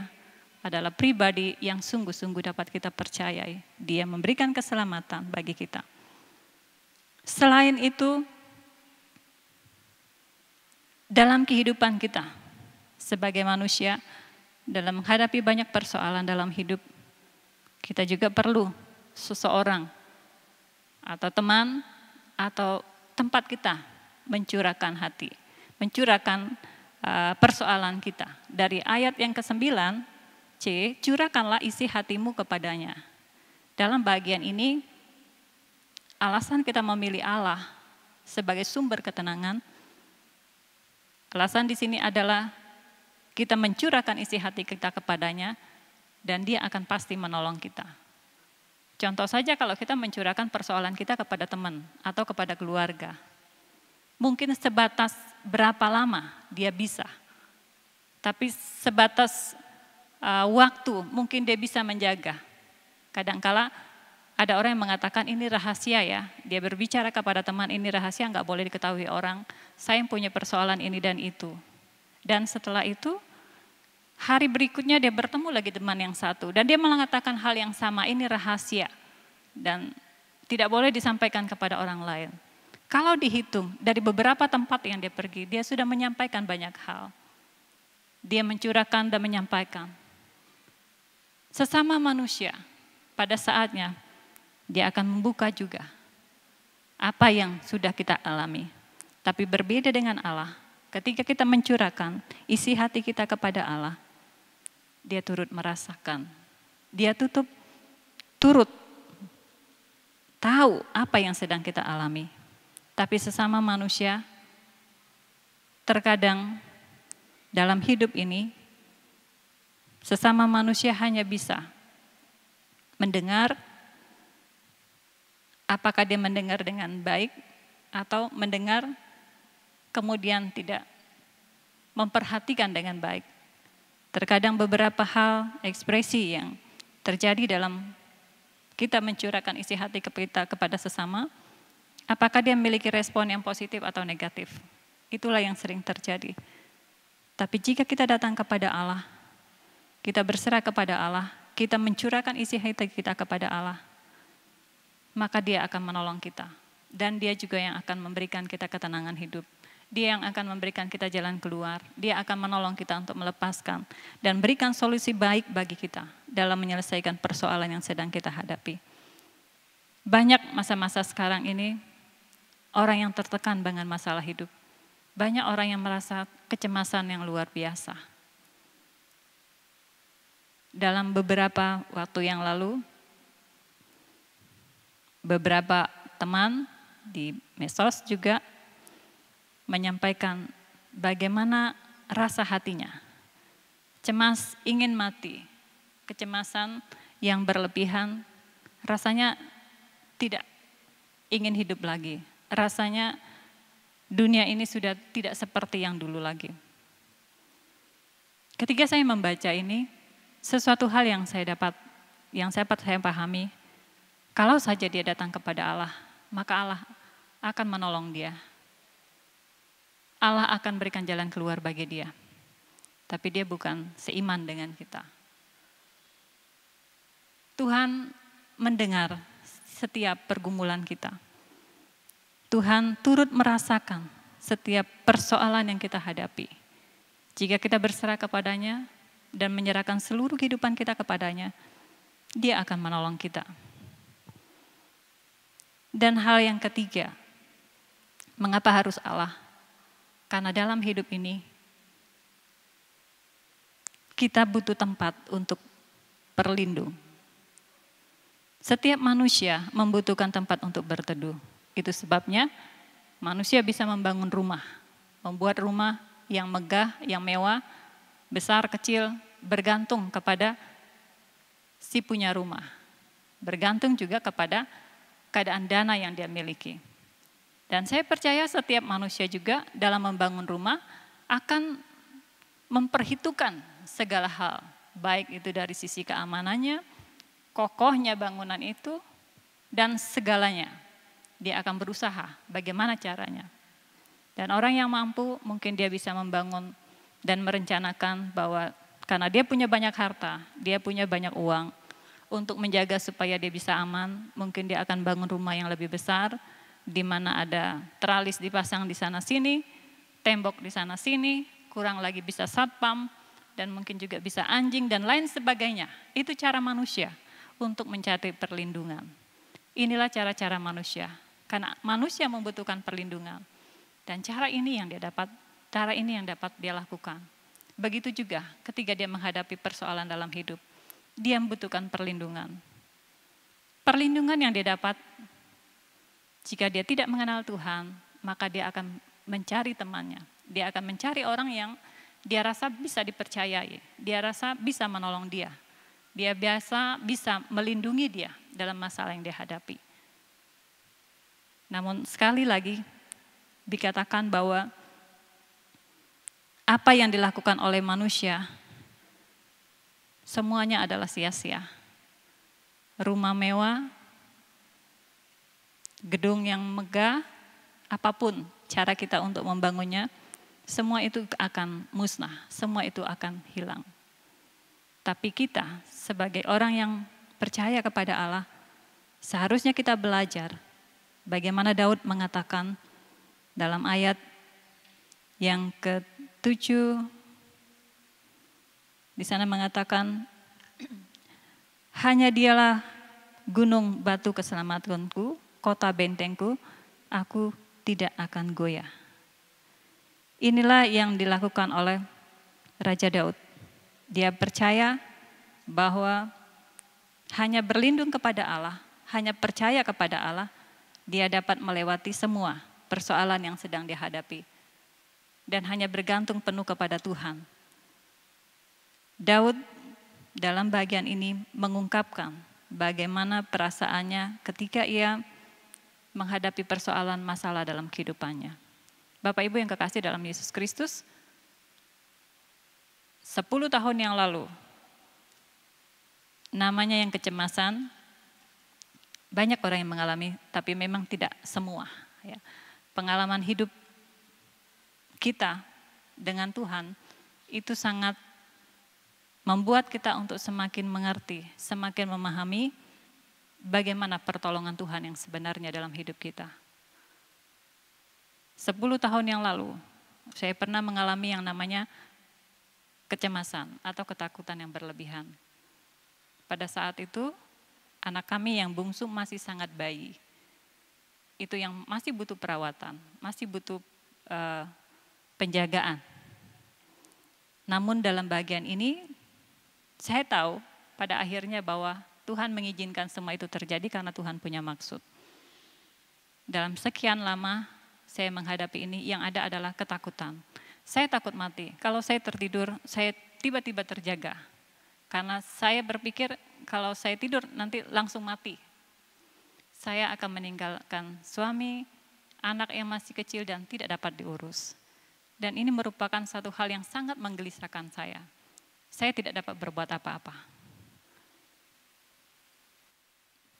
adalah pribadi yang sungguh-sungguh dapat kita percayai. Dia memberikan keselamatan bagi kita. Selain itu, dalam kehidupan kita sebagai manusia, dalam menghadapi banyak persoalan dalam hidup, kita juga perlu seseorang atau teman atau tempat kita mencurahkan hati, mencurahkan persoalan kita. Dari ayat yang ke-9, C, curahkanlah isi hatimu kepadanya. Dalam bagian ini, alasan kita memilih Allah sebagai sumber ketenangan, alasan di sini adalah kita mencurahkan isi hati kita kepadanya dan dia akan pasti menolong kita. Contoh saja kalau kita mencurahkan persoalan kita kepada teman atau kepada keluarga. Mungkin sebatas berapa lama dia bisa, tapi sebatas waktu mungkin dia bisa menjaga. Kadangkala ada orang yang mengatakan ini rahasia ya, dia berbicara kepada teman ini rahasia, nggak boleh diketahui orang, saya punya persoalan ini dan itu. Dan setelah itu, hari berikutnya dia bertemu lagi teman yang satu, dan dia mengatakan hal yang sama, ini rahasia, dan tidak boleh disampaikan kepada orang lain. Kalau dihitung dari beberapa tempat yang dia pergi, dia sudah menyampaikan banyak hal. Dia mencurahkan dan menyampaikan. Sesama manusia, pada saatnya dia akan membuka juga apa yang sudah kita alami. Tapi berbeda dengan Allah, ketika kita mencurahkan isi hati kita kepada Allah, dia turut merasakan. Dia turut tahu apa yang sedang kita alami. Tapi sesama manusia, terkadang dalam hidup ini, sesama manusia hanya bisa mendengar, apakah dia mendengar dengan baik, atau mendengar kemudian tidak memperhatikan dengan baik. Terkadang beberapa hal, ekspresi yang terjadi dalam kita mencurahkan isi hati kita kepada sesama, apakah dia memiliki respon yang positif atau negatif? Itulah yang sering terjadi. Tapi jika kita datang kepada Allah, kita berserah kepada Allah, kita mencurahkan isi hati kita kepada Allah, maka Dia akan menolong kita. Dan Dia juga yang akan memberikan kita ketenangan hidup. Dia yang akan memberikan kita jalan keluar. Dia akan menolong kita untuk melepaskan dan berikan solusi baik bagi kita dalam menyelesaikan persoalan yang sedang kita hadapi. Banyak masa-masa sekarang ini orang yang tertekan dengan masalah hidup. Banyak orang yang merasa kecemasan yang luar biasa. Dalam beberapa waktu yang lalu, beberapa teman di medsos juga menyampaikan bagaimana rasa hatinya. Cemas, ingin mati, kecemasan yang berlebihan, rasanya tidak ingin hidup lagi. Rasanya dunia ini sudah tidak seperti yang dulu lagi. Ketika saya membaca ini, sesuatu hal yang saya pahami, kalau saja dia datang kepada Allah, maka Allah akan menolong dia. Allah akan berikan jalan keluar bagi dia. Tapi dia bukan seiman dengan kita. Tuhan mendengar setiap pergumulan kita. Tuhan turut merasakan setiap persoalan yang kita hadapi. Jika kita berserah kepadanya dan menyerahkan seluruh kehidupan kita kepadanya, Dia akan menolong kita. Dan hal yang ketiga, mengapa harus Allah? Karena dalam hidup ini, kita butuh tempat untuk berlindung. Setiap manusia membutuhkan tempat untuk berteduh. Itu sebabnya manusia bisa membangun rumah, membuat rumah yang megah, yang mewah, besar, kecil, bergantung kepada si punya rumah. Bergantung juga kepada keadaan dana yang dia miliki. Dan saya percaya setiap manusia juga dalam membangun rumah akan memperhitungkan segala hal. Baik itu dari sisi keamanannya, kokohnya bangunan itu, dan segalanya. Dia akan berusaha bagaimana caranya. Dan orang yang mampu mungkin dia bisa membangun dan merencanakan bahwa karena dia punya banyak harta, dia punya banyak uang, untuk menjaga supaya dia bisa aman, mungkin dia akan bangun rumah yang lebih besar, di mana ada teralis dipasang di sana sini, tembok di sana sini, kurang lagi bisa satpam, dan mungkin juga bisa anjing dan lain sebagainya. Itu cara manusia untuk mencari perlindungan. Inilah cara-cara manusia, karena manusia membutuhkan perlindungan. Dan cara ini yang dapat dia lakukan. Begitu juga ketika dia menghadapi persoalan dalam hidup, dia membutuhkan perlindungan. Perlindungan yang dia dapat, jika dia tidak mengenal Tuhan, maka dia akan mencari temannya. Dia akan mencari orang yang dia rasa bisa dipercayai. Dia rasa bisa menolong dia. Dia bisa melindungi dia dalam masalah yang dia hadapi. Namun sekali lagi dikatakan bahwa apa yang dilakukan oleh manusia semuanya adalah sia-sia. Rumah mewah, gedung yang megah, apapun cara kita untuk membangunnya, semua itu akan musnah, semua itu akan hilang. Tapi kita sebagai orang yang percaya kepada Allah, seharusnya kita belajar bagaimana Daud mengatakan dalam ayat yang ke-7, di sana mengatakan, hanya Dialah gunung batu keselamatanku, kota bentengku, aku tidak akan goyah. Inilah yang dilakukan oleh Raja Daud. Dia percaya bahwa hanya berlindung kepada Allah, hanya percaya kepada Allah, dia dapat melewati semua persoalan yang sedang dihadapi. Dan hanya bergantung penuh kepada Tuhan. Daud dalam bagian ini mengungkapkan bagaimana perasaannya ketika ia menghadapi persoalan masalah dalam kehidupannya. Bapak Ibu yang kekasih dalam Yesus Kristus, 10 tahun yang lalu, namanya yang kecemasan, banyak orang yang mengalami, tapi memang tidak semua. Ya. Pengalaman hidup kita dengan Tuhan itu sangat membuat kita untuk semakin mengerti, semakin memahami bagaimana pertolongan Tuhan yang sebenarnya dalam hidup kita. 10 tahun yang lalu, saya pernah mengalami yang namanya kecemasan atau ketakutan yang berlebihan. Pada saat itu, anak kami yang bungsu masih sangat bayi. Itu yang masih butuh perawatan, masih butuh penjagaan. Namun dalam bagian ini, saya tahu pada akhirnya bahwa Tuhan mengizinkan semua itu terjadi karena Tuhan punya maksud. Dalam sekian lama saya menghadapi ini, yang ada adalah ketakutan. Saya takut mati. Kalau saya tertidur, saya tiba-tiba terjaga. Karena saya berpikir kalau saya tidur nanti langsung mati. Saya akan meninggalkan suami, anak yang masih kecil dan tidak dapat diurus. Dan ini merupakan satu hal yang sangat menggelisahkan saya. Saya tidak dapat berbuat apa-apa.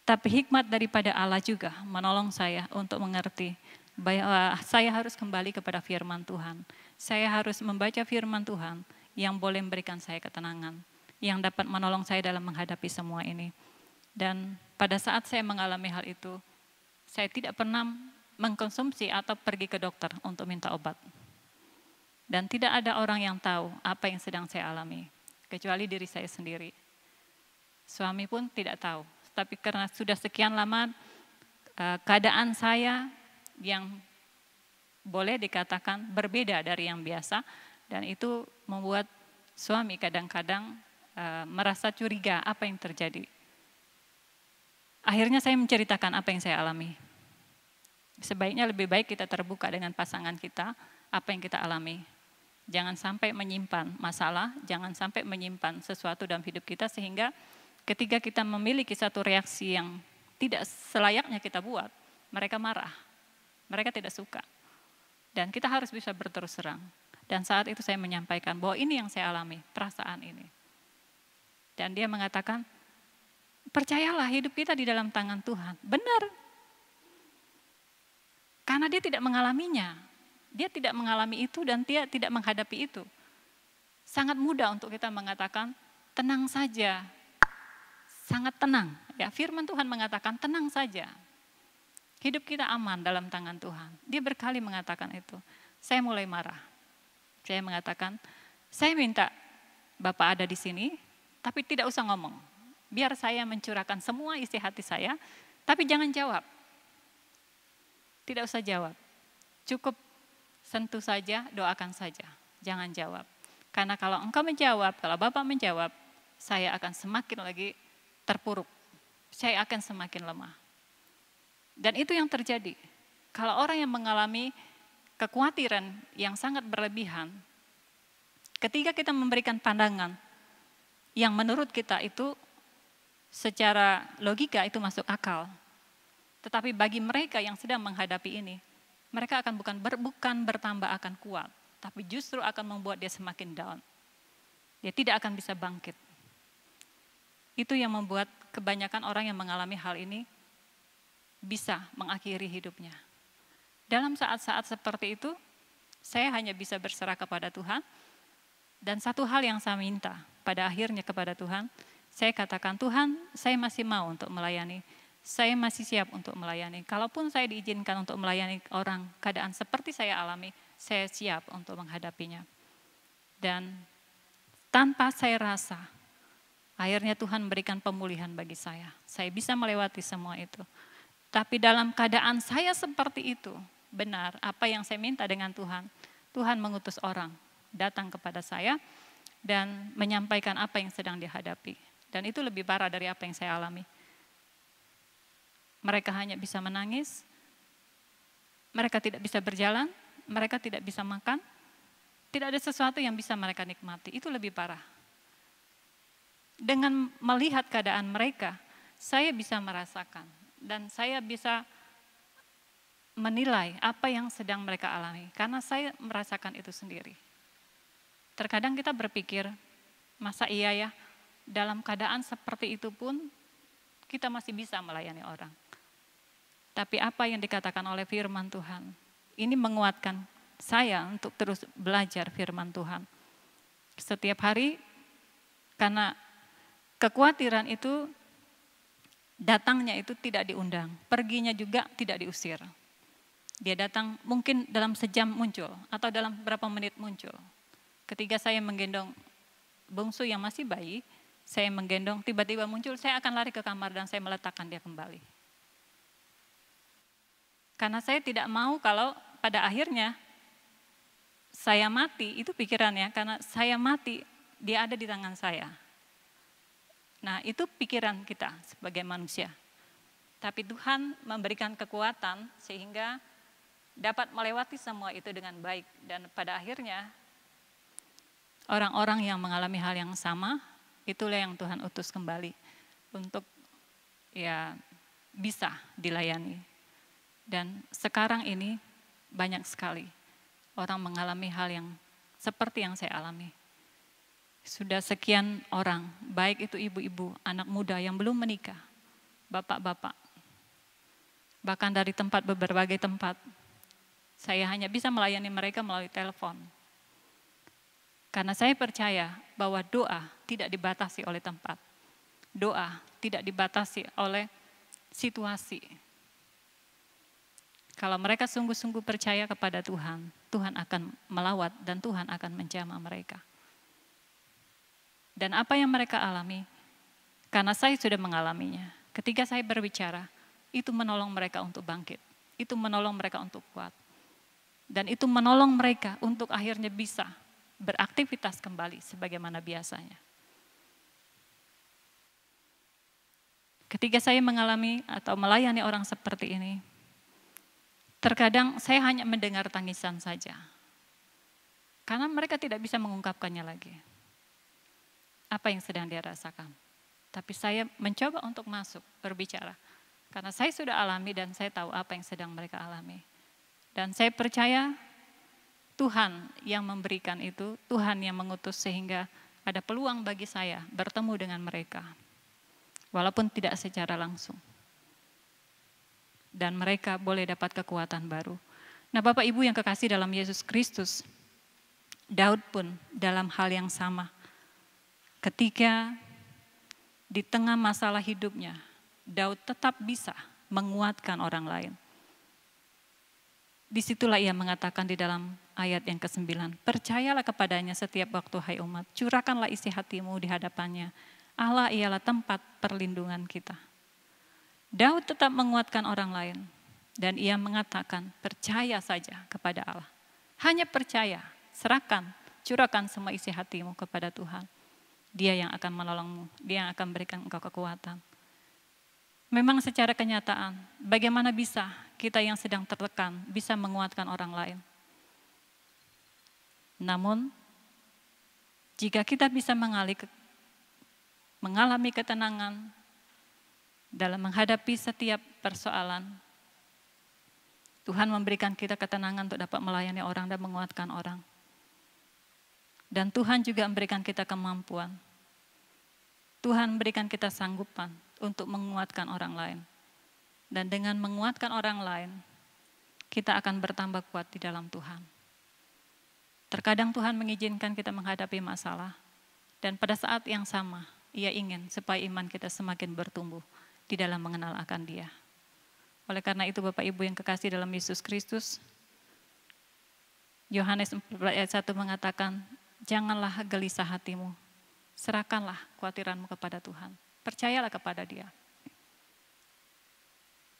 Tapi hikmat daripada Allah juga menolong saya untuk mengerti bahwa saya harus kembali kepada firman Tuhan. Saya harus membaca firman Tuhan yang boleh memberikan saya ketenangan, yang dapat menolong saya dalam menghadapi semua ini. Dan pada saat saya mengalami hal itu, saya tidak pernah mengkonsumsi atau pergi ke dokter untuk minta obat. Dan tidak ada orang yang tahu apa yang sedang saya alami, kecuali diri saya sendiri. Suami pun tidak tahu, tapi karena sudah sekian lama keadaan saya yang boleh dikatakan berbeda dari yang biasa, dan itu membuat suami kadang-kadang merasa curiga apa yang terjadi. Akhirnya saya menceritakan apa yang saya alami. Sebaiknya lebih baik kita terbuka dengan pasangan kita, apa yang kita alami. Jangan sampai menyimpan masalah, jangan sampai menyimpan sesuatu dalam hidup kita sehingga ketika kita memiliki satu reaksi yang tidak selayaknya kita buat, mereka marah, mereka tidak suka. Dan kita harus bisa berterus terang. Dan saat itu saya menyampaikan bahwa ini yang saya alami, perasaan ini. Dan dia mengatakan, percayalah hidup kita di dalam tangan Tuhan. Benar. Karena dia tidak mengalaminya. Dia tidak mengalami itu dan dia tidak menghadapi itu. Sangat mudah untuk kita mengatakan, tenang saja. Sangat tenang. Ya, firman Tuhan mengatakan, tenang saja. Hidup kita aman dalam tangan Tuhan. Dia berkali mengatakan itu. Saya mulai marah. Saya mengatakan, saya minta Bapak ada di sini, tapi tidak usah ngomong. Biar saya mencurahkan semua isi hati saya, tapi jangan jawab. Tidak usah jawab. Cukup sentuh saja, doakan saja. Jangan jawab. Karena kalau engkau menjawab, kalau Bapak menjawab, saya akan semakin lagi terpuruk. Saya akan semakin lemah. Dan itu yang terjadi. Kalau orang yang mengalami kekhawatiran yang sangat berlebihan, ketika kita memberikan pandangan yang menurut kita itu secara logika itu masuk akal. Tetapi bagi mereka yang sedang menghadapi ini, mereka akan bukan bertambah akan kuat, tapi justru akan membuat dia semakin down. Dia tidak akan bisa bangkit. Itu yang membuat kebanyakan orang yang mengalami hal ini bisa mengakhiri hidupnya. Dalam saat-saat seperti itu, saya hanya bisa berserah kepada Tuhan. Dan satu hal yang saya minta pada akhirnya kepada Tuhan, saya katakan, Tuhan, saya masih mau untuk melayani. Saya masih siap untuk melayani. Kalaupun saya diizinkan untuk melayani orang, keadaan seperti saya alami, saya siap untuk menghadapinya. Dan tanpa saya rasa, akhirnya Tuhan memberikan pemulihan bagi saya. Saya bisa melewati semua itu. Tapi dalam keadaan saya seperti itu, benar apa yang saya minta dengan Tuhan. Tuhan mengutus orang datang kepada saya dan menyampaikan apa yang sedang dihadapi. Dan itu lebih parah dari apa yang saya alami. Mereka hanya bisa menangis, mereka tidak bisa berjalan, mereka tidak bisa makan, tidak ada sesuatu yang bisa mereka nikmati. Itu lebih parah. Dengan melihat keadaan mereka, saya bisa merasakan dan saya bisa menilai apa yang sedang mereka alami. Karena saya merasakan itu sendiri. Terkadang kita berpikir, masa iya ya, dalam keadaan seperti itu pun kita masih bisa melayani orang. Tapi apa yang dikatakan oleh firman Tuhan, ini menguatkan saya untuk terus belajar firman Tuhan. Setiap hari, karena kekhawatiran itu datangnya itu tidak diundang, perginya juga tidak diusir. Dia datang mungkin dalam sejam muncul atau dalam beberapa menit muncul. Ketika saya menggendong bungsu yang masih bayi, saya menggendong, tiba-tiba muncul, saya akan lari ke kamar dan saya meletakkan dia kembali. Karena saya tidak mau kalau pada akhirnya saya mati, itu pikirannya, karena saya mati, dia ada di tangan saya. Nah, itu pikiran kita sebagai manusia. Tapi Tuhan memberikan kekuatan sehingga dapat melewati semua itu dengan baik. Dan pada akhirnya, orang-orang yang mengalami hal yang sama, itulah yang Tuhan utus kembali untuk ya bisa dilayani. Dan sekarang ini banyak sekali orang mengalami hal yang seperti yang saya alami. Sudah sekian orang, baik itu ibu-ibu, anak muda yang belum menikah, bapak-bapak, bahkan dari berbagai tempat, saya hanya bisa melayani mereka melalui telepon. Karena saya percaya bahwa doa tidak dibatasi oleh tempat, doa tidak dibatasi oleh situasi. Kalau mereka sungguh-sungguh percaya kepada Tuhan, Tuhan akan melawat dan Tuhan akan menjamah mereka. Dan apa yang mereka alami, karena saya sudah mengalaminya, ketika saya berbicara, itu menolong mereka untuk bangkit, itu menolong mereka untuk kuat. Dan itu menolong mereka untuk akhirnya bisa beraktivitas kembali sebagaimana biasanya. Ketika saya mengalami atau melayani orang seperti ini, terkadang saya hanya mendengar tangisan saja. Karena mereka tidak bisa mengungkapkannya lagi. Apa yang sedang dia rasakan. Tapi saya mencoba untuk masuk, berbicara. Karena saya sudah alami dan saya tahu apa yang sedang mereka alami. Dan saya percaya Tuhan yang memberikan itu, Tuhan yang mengutus sehingga ada peluang bagi saya bertemu dengan mereka. Walaupun tidak secara langsung. Dan mereka boleh dapat kekuatan baru. Nah, Bapak Ibu yang kekasih dalam Yesus Kristus, Daud pun dalam hal yang sama. Ketika di tengah masalah hidupnya, Daud tetap bisa menguatkan orang lain. Disitulah ia mengatakan di dalam ayat yang ke-9, percayalah kepadanya setiap waktu hai umat, curahkanlah isi hatimu di hadapannya, Allah ialah tempat perlindungan kita. Daud tetap menguatkan orang lain dan ia mengatakan percaya saja kepada Allah. Hanya percaya, serahkan, curahkan semua isi hatimu kepada Tuhan. Dia yang akan menolongmu, dia yang akan berikan engkau kekuatan. Memang secara kenyataan, bagaimana bisa kita yang sedang tertekan bisa menguatkan orang lain? Namun, jika kita bisa mengalami ketenangan dalam menghadapi setiap persoalan, Tuhan memberikan kita ketenangan untuk dapat melayani orang dan menguatkan orang. Dan Tuhan juga memberikan kita kemampuan. Tuhan memberikan kita sanggupan untuk menguatkan orang lain. Dan dengan menguatkan orang lain, kita akan bertambah kuat di dalam Tuhan. Terkadang Tuhan mengizinkan kita menghadapi masalah. Dan pada saat yang sama, Ia ingin supaya iman kita semakin bertumbuh di dalam mengenal akan Dia. Oleh karena itu Bapak Ibu yang kekasih dalam Yesus Kristus, Yohanes 4 ayat 1 mengatakan, janganlah gelisah hatimu, serahkanlah kekhawatiranmu kepada Tuhan. Percayalah kepada Dia.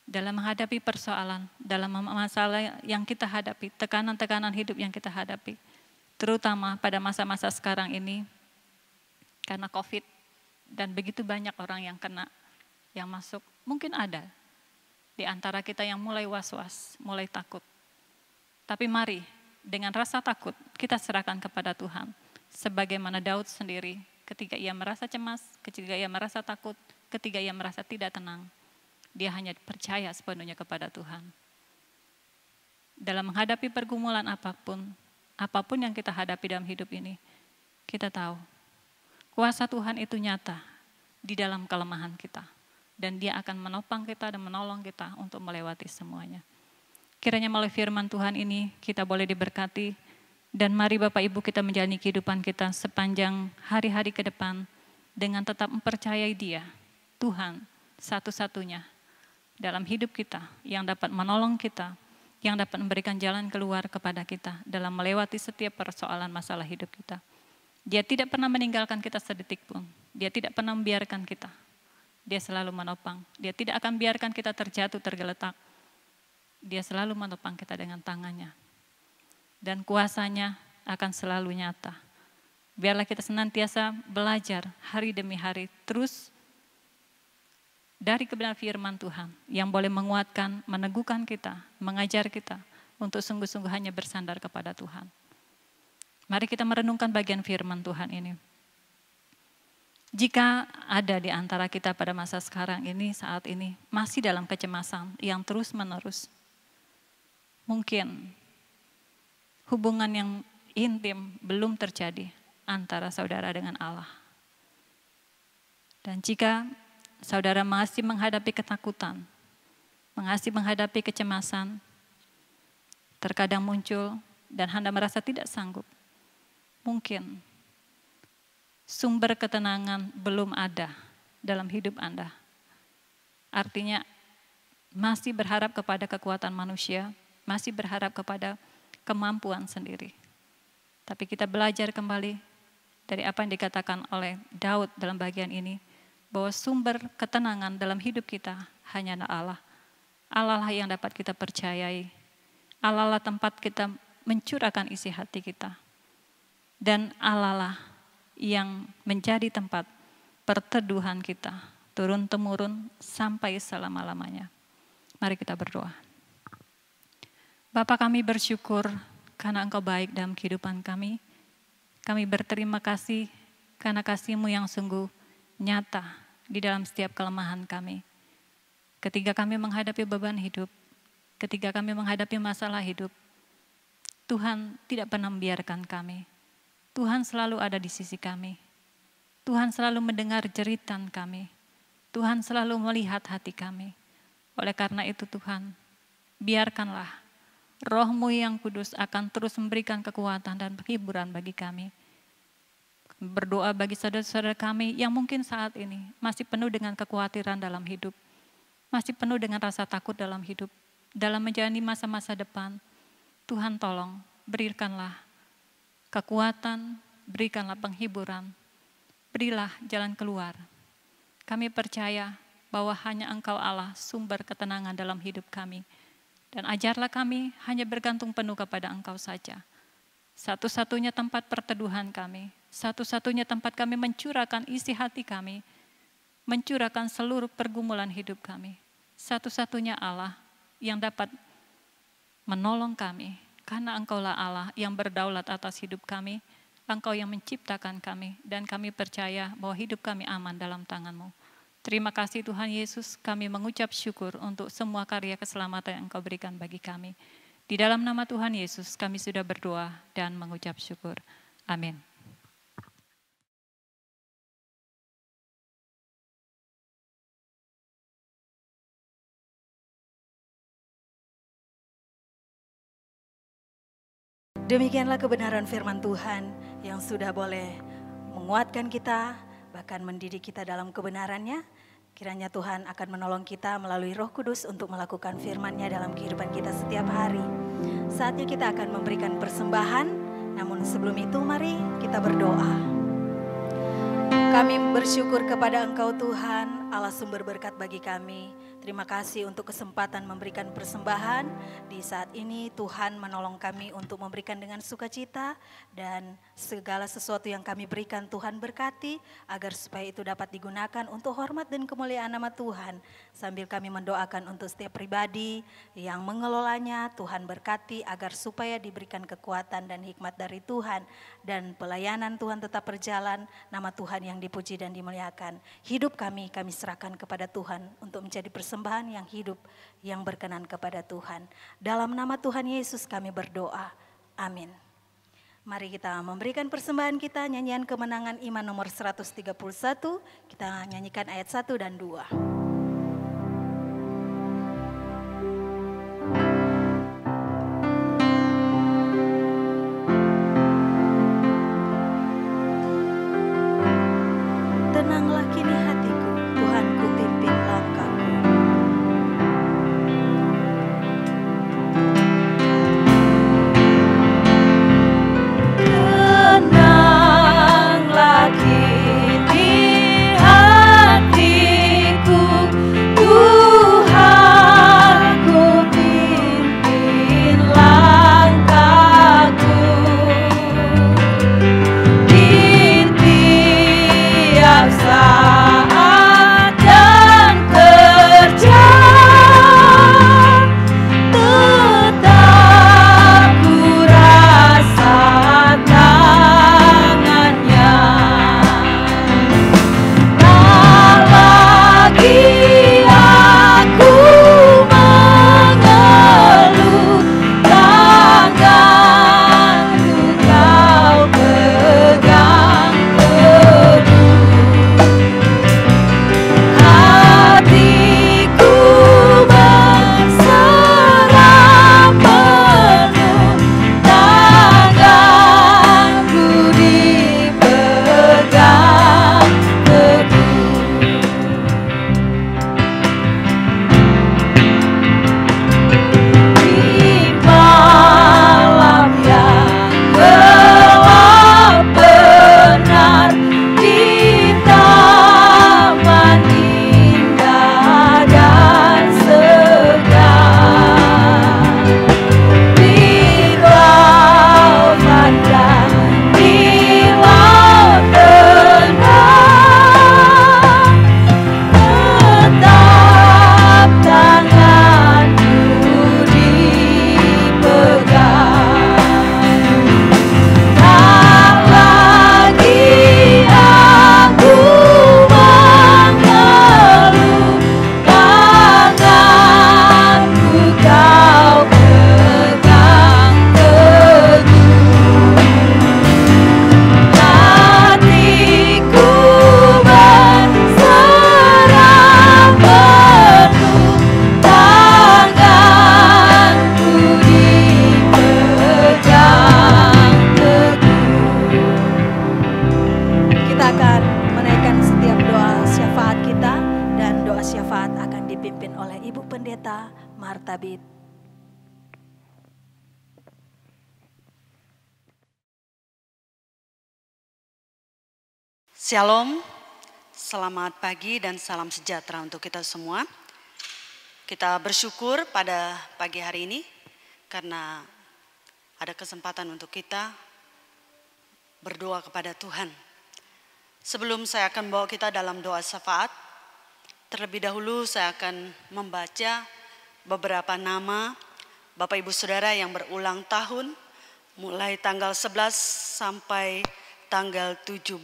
Dalam menghadapi persoalan, dalam masalah yang kita hadapi, tekanan-tekanan hidup yang kita hadapi, terutama pada masa-masa sekarang ini, karena COVID, dan begitu banyak orang yang kena, yang masuk, mungkin ada di antara kita yang mulai was-was, mulai takut. Tapi mari dengan rasa takut kita serahkan kepada Tuhan. Sebagaimana Daud sendiri ketika ia merasa cemas, ketika ia merasa takut, ketika ia merasa tidak tenang, dia hanya percaya sepenuhnya kepada Tuhan. Dalam menghadapi pergumulan apapun yang kita hadapi dalam hidup ini, kita tahu kuasa Tuhan itu nyata di dalam kelemahan kita. Dan Dia akan menopang kita dan menolong kita untuk melewati semuanya. Kiranya melalui firman Tuhan ini kita boleh diberkati. Dan mari Bapak Ibu kita menjalani kehidupan kita sepanjang hari-hari ke depan dengan tetap mempercayai Dia, Tuhan satu-satunya dalam hidup kita yang dapat menolong kita, yang dapat memberikan jalan keluar kepada kita dalam melewati setiap persoalan masalah hidup kita. Dia tidak pernah meninggalkan kita sedetik pun. Dia tidak pernah membiarkan kita. Dia selalu menopang. Dia tidak akan biarkan kita terjatuh, tergeletak. Dia selalu menopang kita dengan tangannya. Dan kuasanya akan selalu nyata. Biarlah kita senantiasa belajar hari demi hari terus dari kebenaran firman Tuhan yang boleh menguatkan, meneguhkan kita, mengajar kita untuk sungguh-sungguh hanya bersandar kepada Tuhan. Mari kita merenungkan bagian firman Tuhan ini. Jika ada di antara kita pada masa sekarang ini, saat ini, masih dalam kecemasan yang terus-menerus, mungkin hubungan yang intim belum terjadi antara saudara dengan Allah. Dan jika saudara masih menghadapi ketakutan, masih menghadapi kecemasan, terkadang muncul dan Anda merasa tidak sanggup, mungkin sumber ketenangan belum ada dalam hidup Anda. Artinya masih berharap kepada kekuatan manusia, masih berharap kepada kemampuan sendiri. Tapi kita belajar kembali dari apa yang dikatakan oleh Daud dalam bagian ini, bahwa sumber ketenangan dalam hidup kita hanyalah Allah. Allah lah yang dapat kita percayai. Allah lah tempat kita mencurahkan isi hati kita. Dan Allah lah yang menjadi tempat perteduhan kita, turun-temurun sampai selama-lamanya. Mari kita berdoa. Bapa, kami bersyukur karena Engkau baik dalam kehidupan kami. Kami berterima kasih karena kasih-Mu yang sungguh nyata di dalam setiap kelemahan kami. Ketika kami menghadapi beban hidup, ketika kami menghadapi masalah hidup, Tuhan tidak pernah membiarkan kami. Tuhan selalu ada di sisi kami. Tuhan selalu mendengar jeritan kami. Tuhan selalu melihat hati kami. Oleh karena itu Tuhan, biarkanlah Roh-Mu yang kudus akan terus memberikan kekuatan dan penghiburan bagi kami. Berdoa bagi saudara-saudara kami yang mungkin saat ini masih penuh dengan kekhawatiran dalam hidup, masih penuh dengan rasa takut dalam hidup, dalam menjalani masa-masa depan. Tuhan tolong, berikanlah kekuatan, berikanlah penghiburan, berilah jalan keluar. Kami percaya bahwa hanya Engkau Allah sumber ketenangan dalam hidup kami. Dan ajarlah kami hanya bergantung penuh kepada Engkau saja. Satu-satunya tempat perteduhan kami, satu-satunya tempat kami mencurahkan isi hati kami, mencurahkan seluruh pergumulan hidup kami. Satu-satunya Allah yang dapat menolong kami, karena Engkaulah Allah yang berdaulat atas hidup kami, Engkau yang menciptakan kami, dan kami percaya bahwa hidup kami aman dalam tangan-Mu. Terima kasih Tuhan Yesus, kami mengucap syukur untuk semua karya keselamatan yang Engkau berikan bagi kami. Di dalam nama Tuhan Yesus kami sudah berdoa dan mengucap syukur. Amin. Demikianlah kebenaran firman Tuhan yang sudah boleh menguatkan kita, bahkan mendidik kita dalam kebenarannya. Kiranya Tuhan akan menolong kita melalui Roh Kudus untuk melakukan firman-Nya dalam kehidupan kita setiap hari. Saatnya kita akan memberikan persembahan, namun sebelum itu mari kita berdoa. Kami bersyukur kepada Engkau Tuhan, Allah sumber berkat bagi kami. Terima kasih untuk kesempatan memberikan persembahan. Di saat ini Tuhan menolong kami untuk memberikan dengan sukacita, dan segala sesuatu yang kami berikan Tuhan berkati agar supaya itu dapat digunakan untuk hormat dan kemuliaan nama Tuhan. Sambil kami mendoakan untuk setiap pribadi yang mengelolanya, Tuhan berkati agar supaya diberikan kekuatan dan hikmat dari Tuhan, dan pelayanan Tuhan tetap berjalan, nama Tuhan yang dipuji dan dimuliakan. Hidup kami serahkan kepada Tuhan untuk menjadi persembahan yang hidup, yang berkenan kepada Tuhan. Dalam nama Tuhan Yesus kami berdoa. Amin. Mari kita memberikan persembahan kita, nyanyian kemenangan iman nomor 131. Kita nyanyikan ayat 1 dan 2. Tenanglah kini hatiku, Tuhan ku pimpin langkahku. Tenanglah kini hatiku, Tuhan ku pimpin langkahku. Di tiap saat dan kerja tetap ku rasa tangannya. Tak lagi aku mengeluh, tanganku kau pegang teguh. Hatiku berserah penuh, tanganku dipegang teguh. Di malam yang gelap benar, di taman indah dan segar, bilau pandang di laut tenang, tetap tanganku dipegang. Tak lagi aku mengeluh, tanganku kau pegang teguh. Hatiku berserah penuh, tanganku dipegang teguh. Kita akan menaikkan setiap doa syafaat kita, dan doa syafaat akan dipimpin oleh Ibu Pendeta Martha Bit. Shalom, selamat pagi dan salam sejahtera untuk kita semua. Kita bersyukur pada pagi hari ini karena ada kesempatan untuk kita berdoa kepada Tuhan. Sebelum saya akan bawa kita dalam doa syafaat, terlebih dahulu saya akan membaca beberapa nama Bapak Ibu Saudara yang berulang tahun mulai tanggal 11 sampai tanggal 17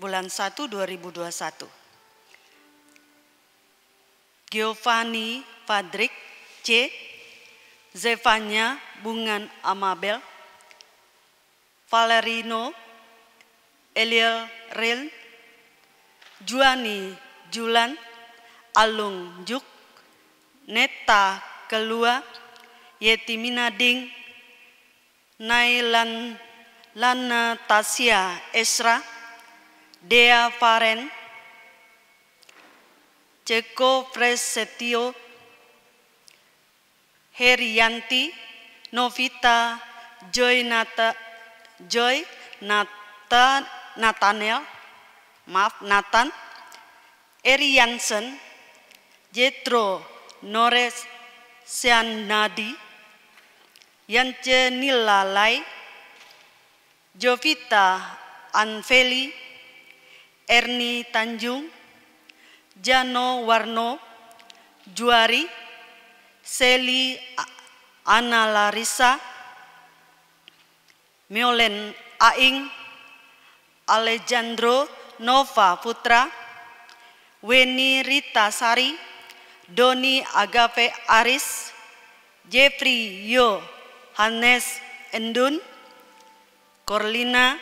bulan 1 2021. Giovanni Fadrik C, Zevanya Bungan Amabel, Valerino Eliel Ril, Juani Julan, Alung Juk, Neta Kelua, Yeti Minading, Nailan Lana Tasya Esra, Dea Faren, Ceko Presetio, Herianti, Novita Joy Nathaniel, Nathan, Eri Jansen, Jetro Nores Sianadi, Yance Nilalai, Jovita Anfeli, Erni Tanjung, Jano Warno, Juari, Seli Ana Larissa, Miolen Aing, Alejandro Nova Putra, Weni Rita Sari, Doni Agape Aris, Jeffrey Yo Hanes Endun, Corlina,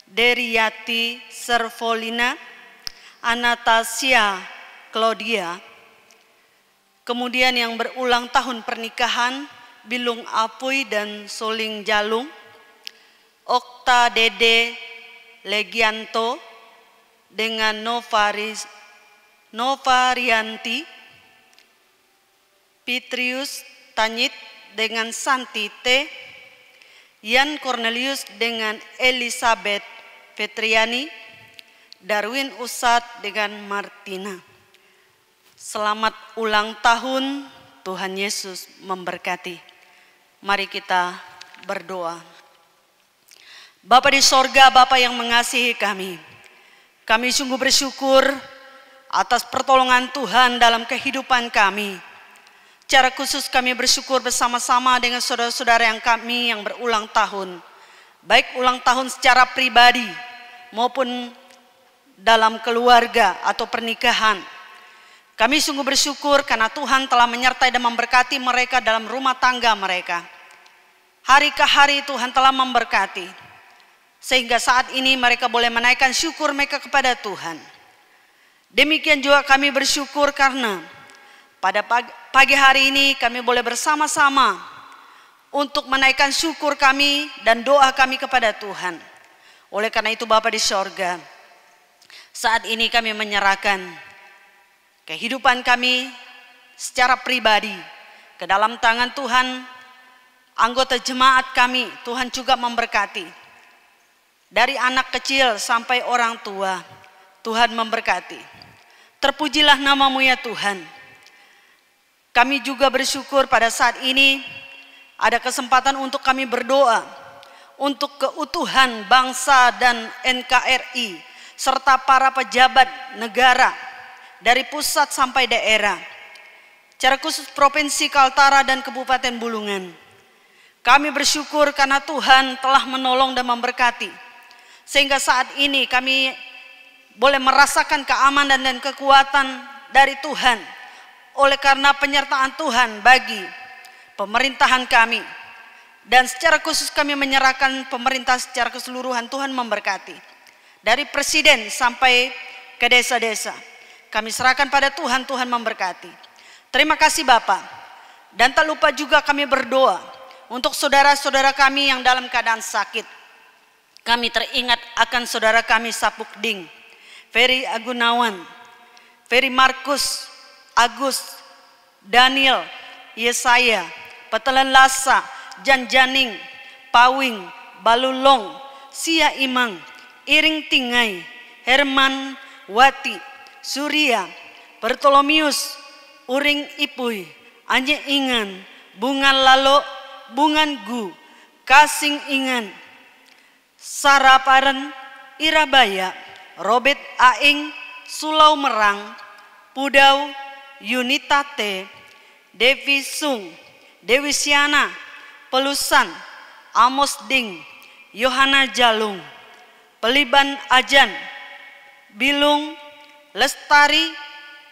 Deriyati Servolina, Anastasia Claudia. Kemudian yang berulang tahun pernikahan, Bilung Apuy dan Soling Jalung, Okta Dede Legianto dengan Novarianti, Petrius Tanyit dengan Santi T, Yan Cornelius dengan Elizabeth Petriani, Darwin Usat dengan Martina. Selamat ulang tahun, Tuhan Yesus memberkati. Mari kita berdoa. Bapa di sorga, Bapa yang mengasihi kami sungguh bersyukur atas pertolongan Tuhan dalam kehidupan kami. Secara khusus kami bersyukur bersama-sama dengan saudara-saudara yang berulang tahun. Baik ulang tahun secara pribadi maupun dalam keluarga atau pernikahan. Kami sungguh bersyukur karena Tuhan telah menyertai dan memberkati mereka dalam rumah tangga mereka. Hari ke hari Tuhan telah memberkati. Sehingga saat ini mereka boleh menaikkan syukur mereka kepada Tuhan. Demikian juga kami bersyukur karena pada pagi hari ini kami boleh bersama-sama untuk menaikkan syukur kami dan doa kami kepada Tuhan. Oleh karena itu Bapa di sorga, saat ini kami menyerahkan kehidupan kami secara pribadi ke dalam tangan Tuhan. Anggota jemaat kami, Tuhan juga memberkati. Dari anak kecil sampai orang tua, Tuhan memberkati. Terpujilah nama-Mu ya Tuhan. Kami juga bersyukur pada saat ini ada kesempatan untuk kami berdoa untuk keutuhan bangsa dan NKRI serta para pejabat negara dari pusat sampai daerah. Secara khusus Provinsi Kaltara dan Kabupaten Bulungan. Kami bersyukur karena Tuhan telah menolong dan memberkati. Sehingga saat ini kami boleh merasakan keamanan dan kekuatan dari Tuhan. Oleh karena penyertaan Tuhan bagi pemerintahan kami. Dan secara khusus kami menyerahkan pemerintah secara keseluruhan, Tuhan memberkati. Dari presiden sampai ke desa-desa. Kami serahkan pada Tuhan, Tuhan memberkati. Terima kasih Bapak. Dan tak lupa juga kami berdoa untuk saudara-saudara kami yang dalam keadaan sakit. Kami teringat akan saudara kami Sapukding, Ferry Agunawan, Ferry Markus, Agus, Daniel, Yesaya, Petelan Lasa, Janjaning, Pawing, Balulong, Sia Imang, Iring Tingai, Herman, Wati, Surya, Bartolomius, Uring Ipuy, Anye Ingan, Bungan Lalo, Bungan Gu, Kasing Ingan, Saraparan, Irabaya, Robert Aing, Sulau Merang, Pudau, Yunitate, Devi Sung, Dewi Siana, Pelusan, Amos Ding, Yohana Jalung, Peliban Ajan, Bilung, Lestari,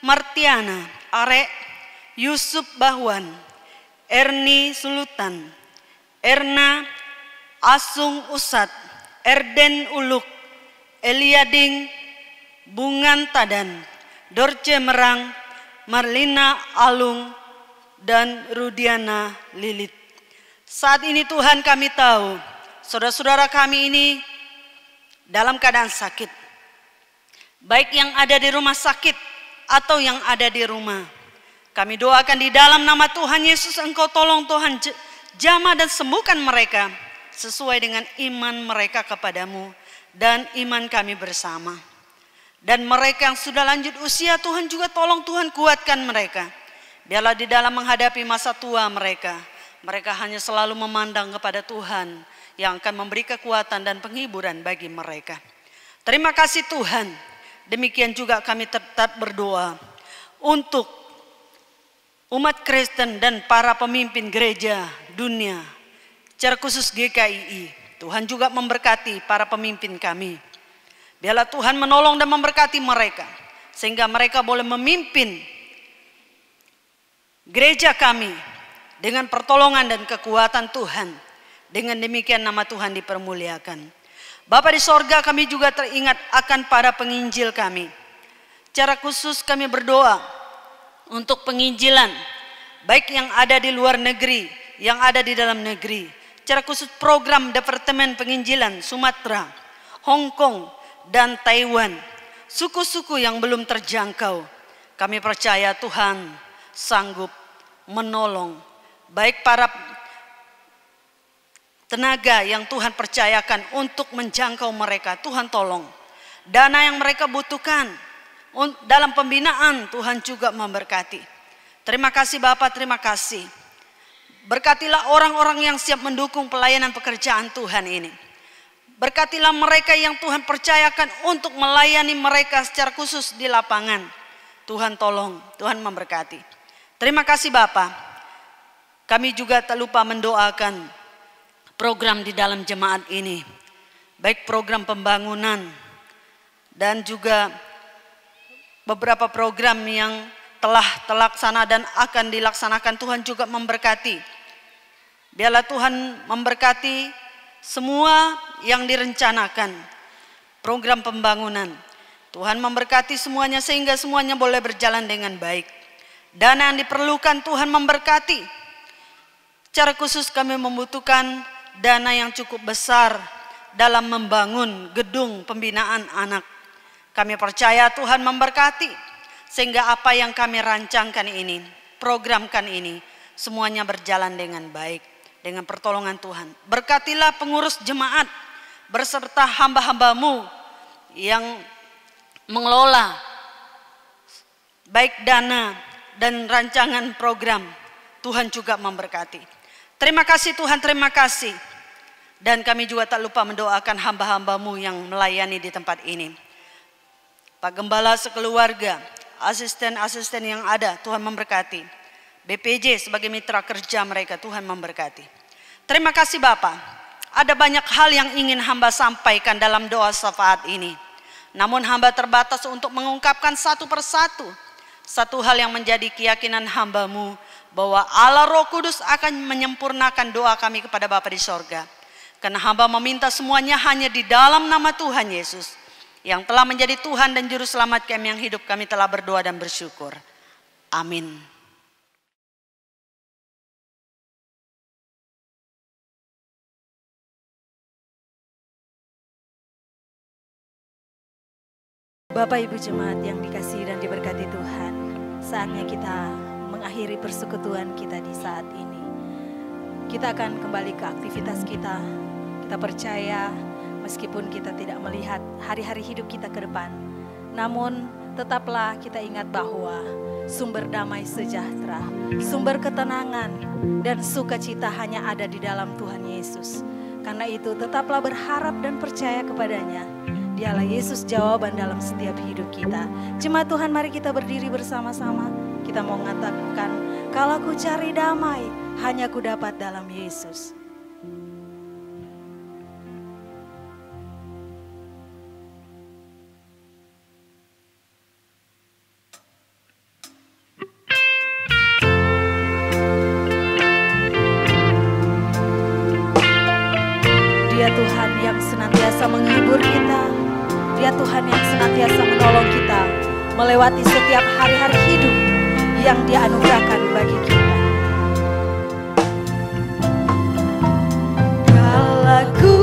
Martiana, Arek, Yusuf Bahwan, Erni Sulutan, Erna, Asung Usat, Erden Uluk, Eliading, Bungan Tadan, Dorce Merang, Marlina Alung, dan Rudiana Lilit. Saat ini Tuhan kami tahu, saudara-saudara kami ini dalam keadaan sakit. Baik yang ada di rumah sakit atau yang ada di rumah. Kami doakan di dalam nama Tuhan Yesus, Engkau tolong Tuhan jamah dan sembuhkan mereka sesuai dengan iman mereka kepadamu dan iman kami bersama. Dan mereka yang sudah lanjut usia, Tuhan juga tolong Tuhan kuatkan mereka. Biarlah di dalam menghadapi masa tua mereka hanya selalu memandang kepada Tuhan yang akan memberi kekuatan dan penghiburan bagi mereka. Terima kasih Tuhan. Demikian juga kami tetap berdoa untuk umat Kristen dan para pemimpin gereja dunia, secara khusus GKII. Tuhan juga memberkati para pemimpin kami. Biarlah Tuhan menolong dan memberkati mereka, sehingga mereka boleh memimpin gereja kami dengan pertolongan dan kekuatan Tuhan. Dengan demikian nama Tuhan dipermuliakan. Bapa di sorga, kami juga teringat akan para penginjil kami. Secara khusus kami berdoa untuk penginjilan, baik yang ada di luar negeri, yang ada di dalam negeri. Secara khusus program Departemen Penginjilan Sumatera, Hong Kong, dan Taiwan. Suku-suku yang belum terjangkau. Kami percaya Tuhan sanggup menolong. Baik para tenaga yang Tuhan percayakan untuk menjangkau mereka, Tuhan tolong. Dana yang mereka butuhkan dalam pembinaan, Tuhan juga memberkati. Terima kasih Bapak, terima kasih. Berkatilah orang-orang yang siap mendukung pelayanan pekerjaan Tuhan ini. Berkatilah mereka yang Tuhan percayakan untuk melayani mereka secara khusus di lapangan. Tuhan tolong, Tuhan memberkati. Terima kasih Bapak. Kami juga tak lupa mendoakan program di dalam jemaat ini. Baik program pembangunan dan juga beberapa program yang telah terlaksana dan akan dilaksanakan. Tuhan juga memberkati. Biarlah Tuhan memberkati semua yang direncanakan. Program pembangunan. Tuhan memberkati semuanya sehingga semuanya boleh berjalan dengan baik. Dana yang diperlukan Tuhan memberkati. Secara khusus kami membutuhkan dana yang cukup besar dalam membangun gedung pembinaan anak. Kami percaya Tuhan memberkati sehingga apa yang kami rancangkan ini, programkan ini, semuanya berjalan dengan baik dengan pertolongan Tuhan. Berkatilah pengurus jemaat berserta hamba-hambamu yang mengelola baik dana dan rancangan program. Tuhan juga memberkati. Terima kasih Tuhan, terima kasih. Dan kami juga tak lupa mendoakan hamba-hambamu yang melayani di tempat ini. Pak Gembala sekeluarga, asisten-asisten yang ada, Tuhan memberkati. BPJ sebagai mitra kerja mereka, Tuhan memberkati. Terima kasih Bapak. Ada banyak hal yang ingin hamba sampaikan dalam doa syafaat ini. Namun hamba terbatas untuk mengungkapkan satu persatu. Satu hal yang menjadi keyakinan hambamu, bahwa Allah Roh Kudus akan menyempurnakan doa kami kepada Bapa di sorga. Karena hamba meminta semuanya hanya di dalam nama Tuhan Yesus, yang telah menjadi Tuhan dan Juru Selamat kami yang hidup. Kami telah berdoa dan bersyukur. Amin. Bapak Ibu Jemaat yang dikasihi dan diberkati Tuhan, saatnya kita mengakhiri persekutuan kita di saat ini. Kita akan kembali ke aktivitas kita. Kita percaya meskipun kita tidak melihat hari-hari hidup kita ke depan, namun tetaplah kita ingat bahwa sumber damai sejahtera, sumber ketenangan dan sukacita hanya ada di dalam Tuhan Yesus. Karena itu tetaplah berharap dan percaya kepadanya. Dialah Yesus jawaban dalam setiap hidup kita. Jemaat Tuhan, mari kita berdiri bersama-sama. Kita mau mengatakan, kalau ku cari damai, hanya ku dapat dalam Yesus. Dia Tuhan yang senantiasa menghibur kita. Dia Tuhan yang senantiasa menolong kita melewati setiap hari-hari hidup yang Dia anugerahkan bagi kita. Kalau ku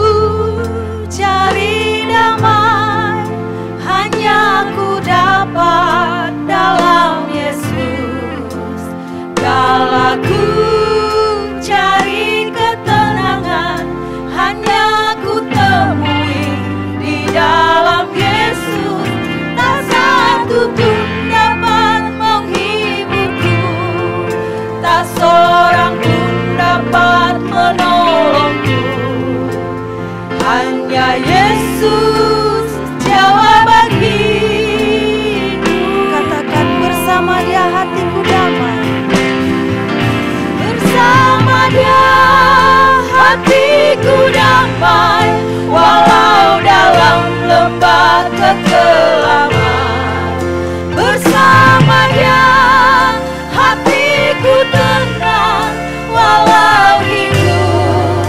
cari damai, hanya ku dapat dalam Yesus. Kalau ku cari ketenangan, hanya ku temui di dalam Yesus. Tak satu pun dapat menghiburku, tak seorang pun dapat menolongku. Hanya Yesus jawaban hidup. Katakan bersama Dia hatiku damai. Bersama Dia hatiku damai, walau dalam lembah kekelaman. Bersama Dia hatiku tenang, walau hidup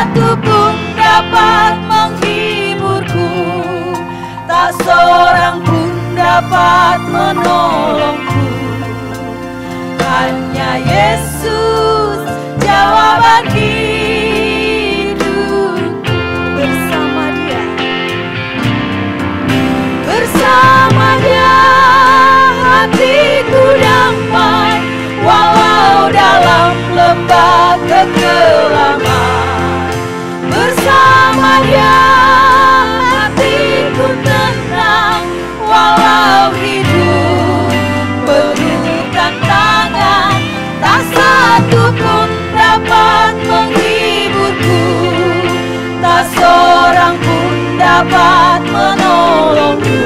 satu pun dapat menghiburku, tak seorang pun dapat menolongku. Hanya Yesus jawaban hidupku. Bersama Dia, bersama Dia hatiku damai, walau dalam lembah kekelaman. Bersama Dia hatiku tenang, walau hidup penuh tantangan. Tak satu pun dapat menghiburku, tak seorang pun dapat menolongku.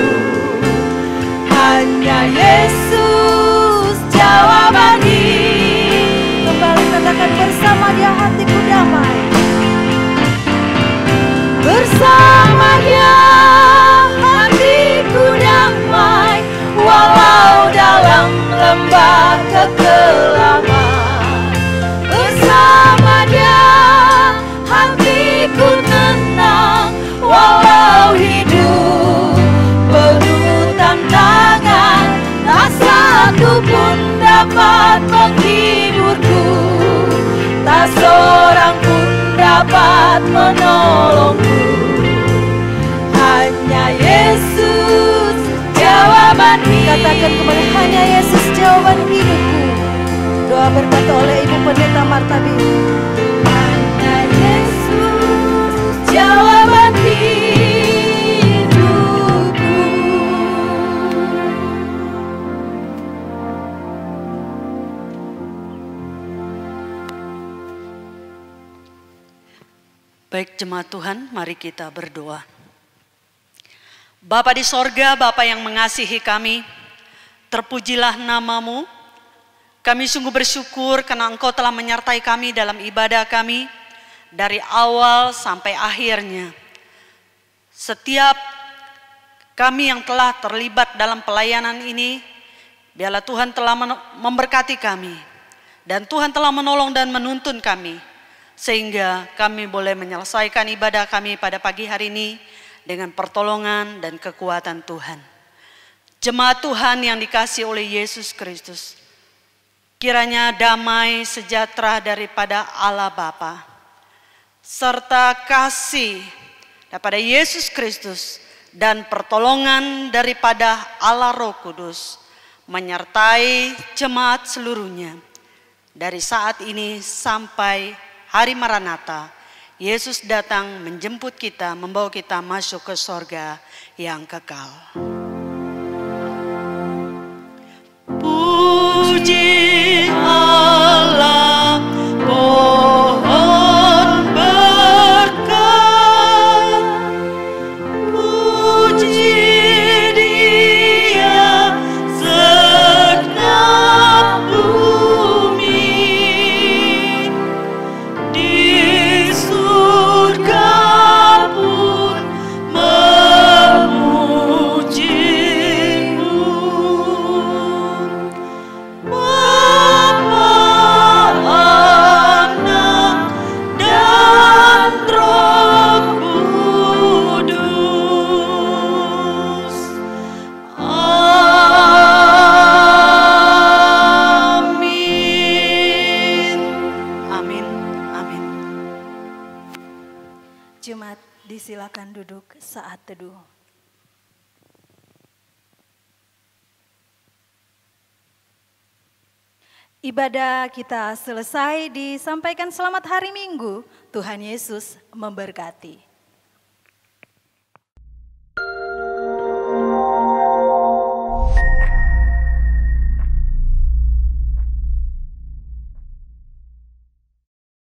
Hanya Yesus jawaban hidup. Kembali katakan, bersama Dia hatiku damai. Bersama Dia hatiku damai, walau dalam lembah kekelaman. Bersama Dia hatiku tenang, walau hidup penuh tantangan. Tak satu pun dapat menghiburku, tak seorang pun dapat menolongku. Hanya Yesus jawaban hidup. Katakan kembali, hanya Yesus jawaban hidupku. Doa berkata oleh Ibu Pendeta Marta Biru. Hanya Yesus jawaban hidupku. Baik jemaat Tuhan, mari kita berdoa. Bapa di sorga, Bapa yang mengasihi kami, terpujilah nama-Mu. Kami sungguh bersyukur karena Engkau telah menyertai kami dalam ibadah kami dari awal sampai akhirnya. Setiap kami yang telah terlibat dalam pelayanan ini, biarlah Tuhan telah memberkati kami. Dan Tuhan telah menolong dan menuntun kami, sehingga kami boleh menyelesaikan ibadah kami pada pagi hari ini dengan pertolongan dan kekuatan Tuhan. Jemaat Tuhan yang dikasihi oleh Yesus Kristus, kiranya damai sejahtera daripada Allah Bapa, serta kasih daripada Yesus Kristus dan pertolongan daripada Allah Roh Kudus menyertai jemaat seluruhnya dari saat ini sampai hari Maranatha. Yesus datang menjemput kita, membawa kita masuk ke sorga yang kekal. Puji Allah, pohon berkat. Puji Dia segenap bumi. Di surga pun memuji-Mu. Bapa, Anak, dan Roh Kudus. Amin. Amin. Amin. Jemaat disilakan duduk saat teduh. Ibadah kita selesai, disampaikan selamat hari Minggu. Tuhan Yesus memberkati.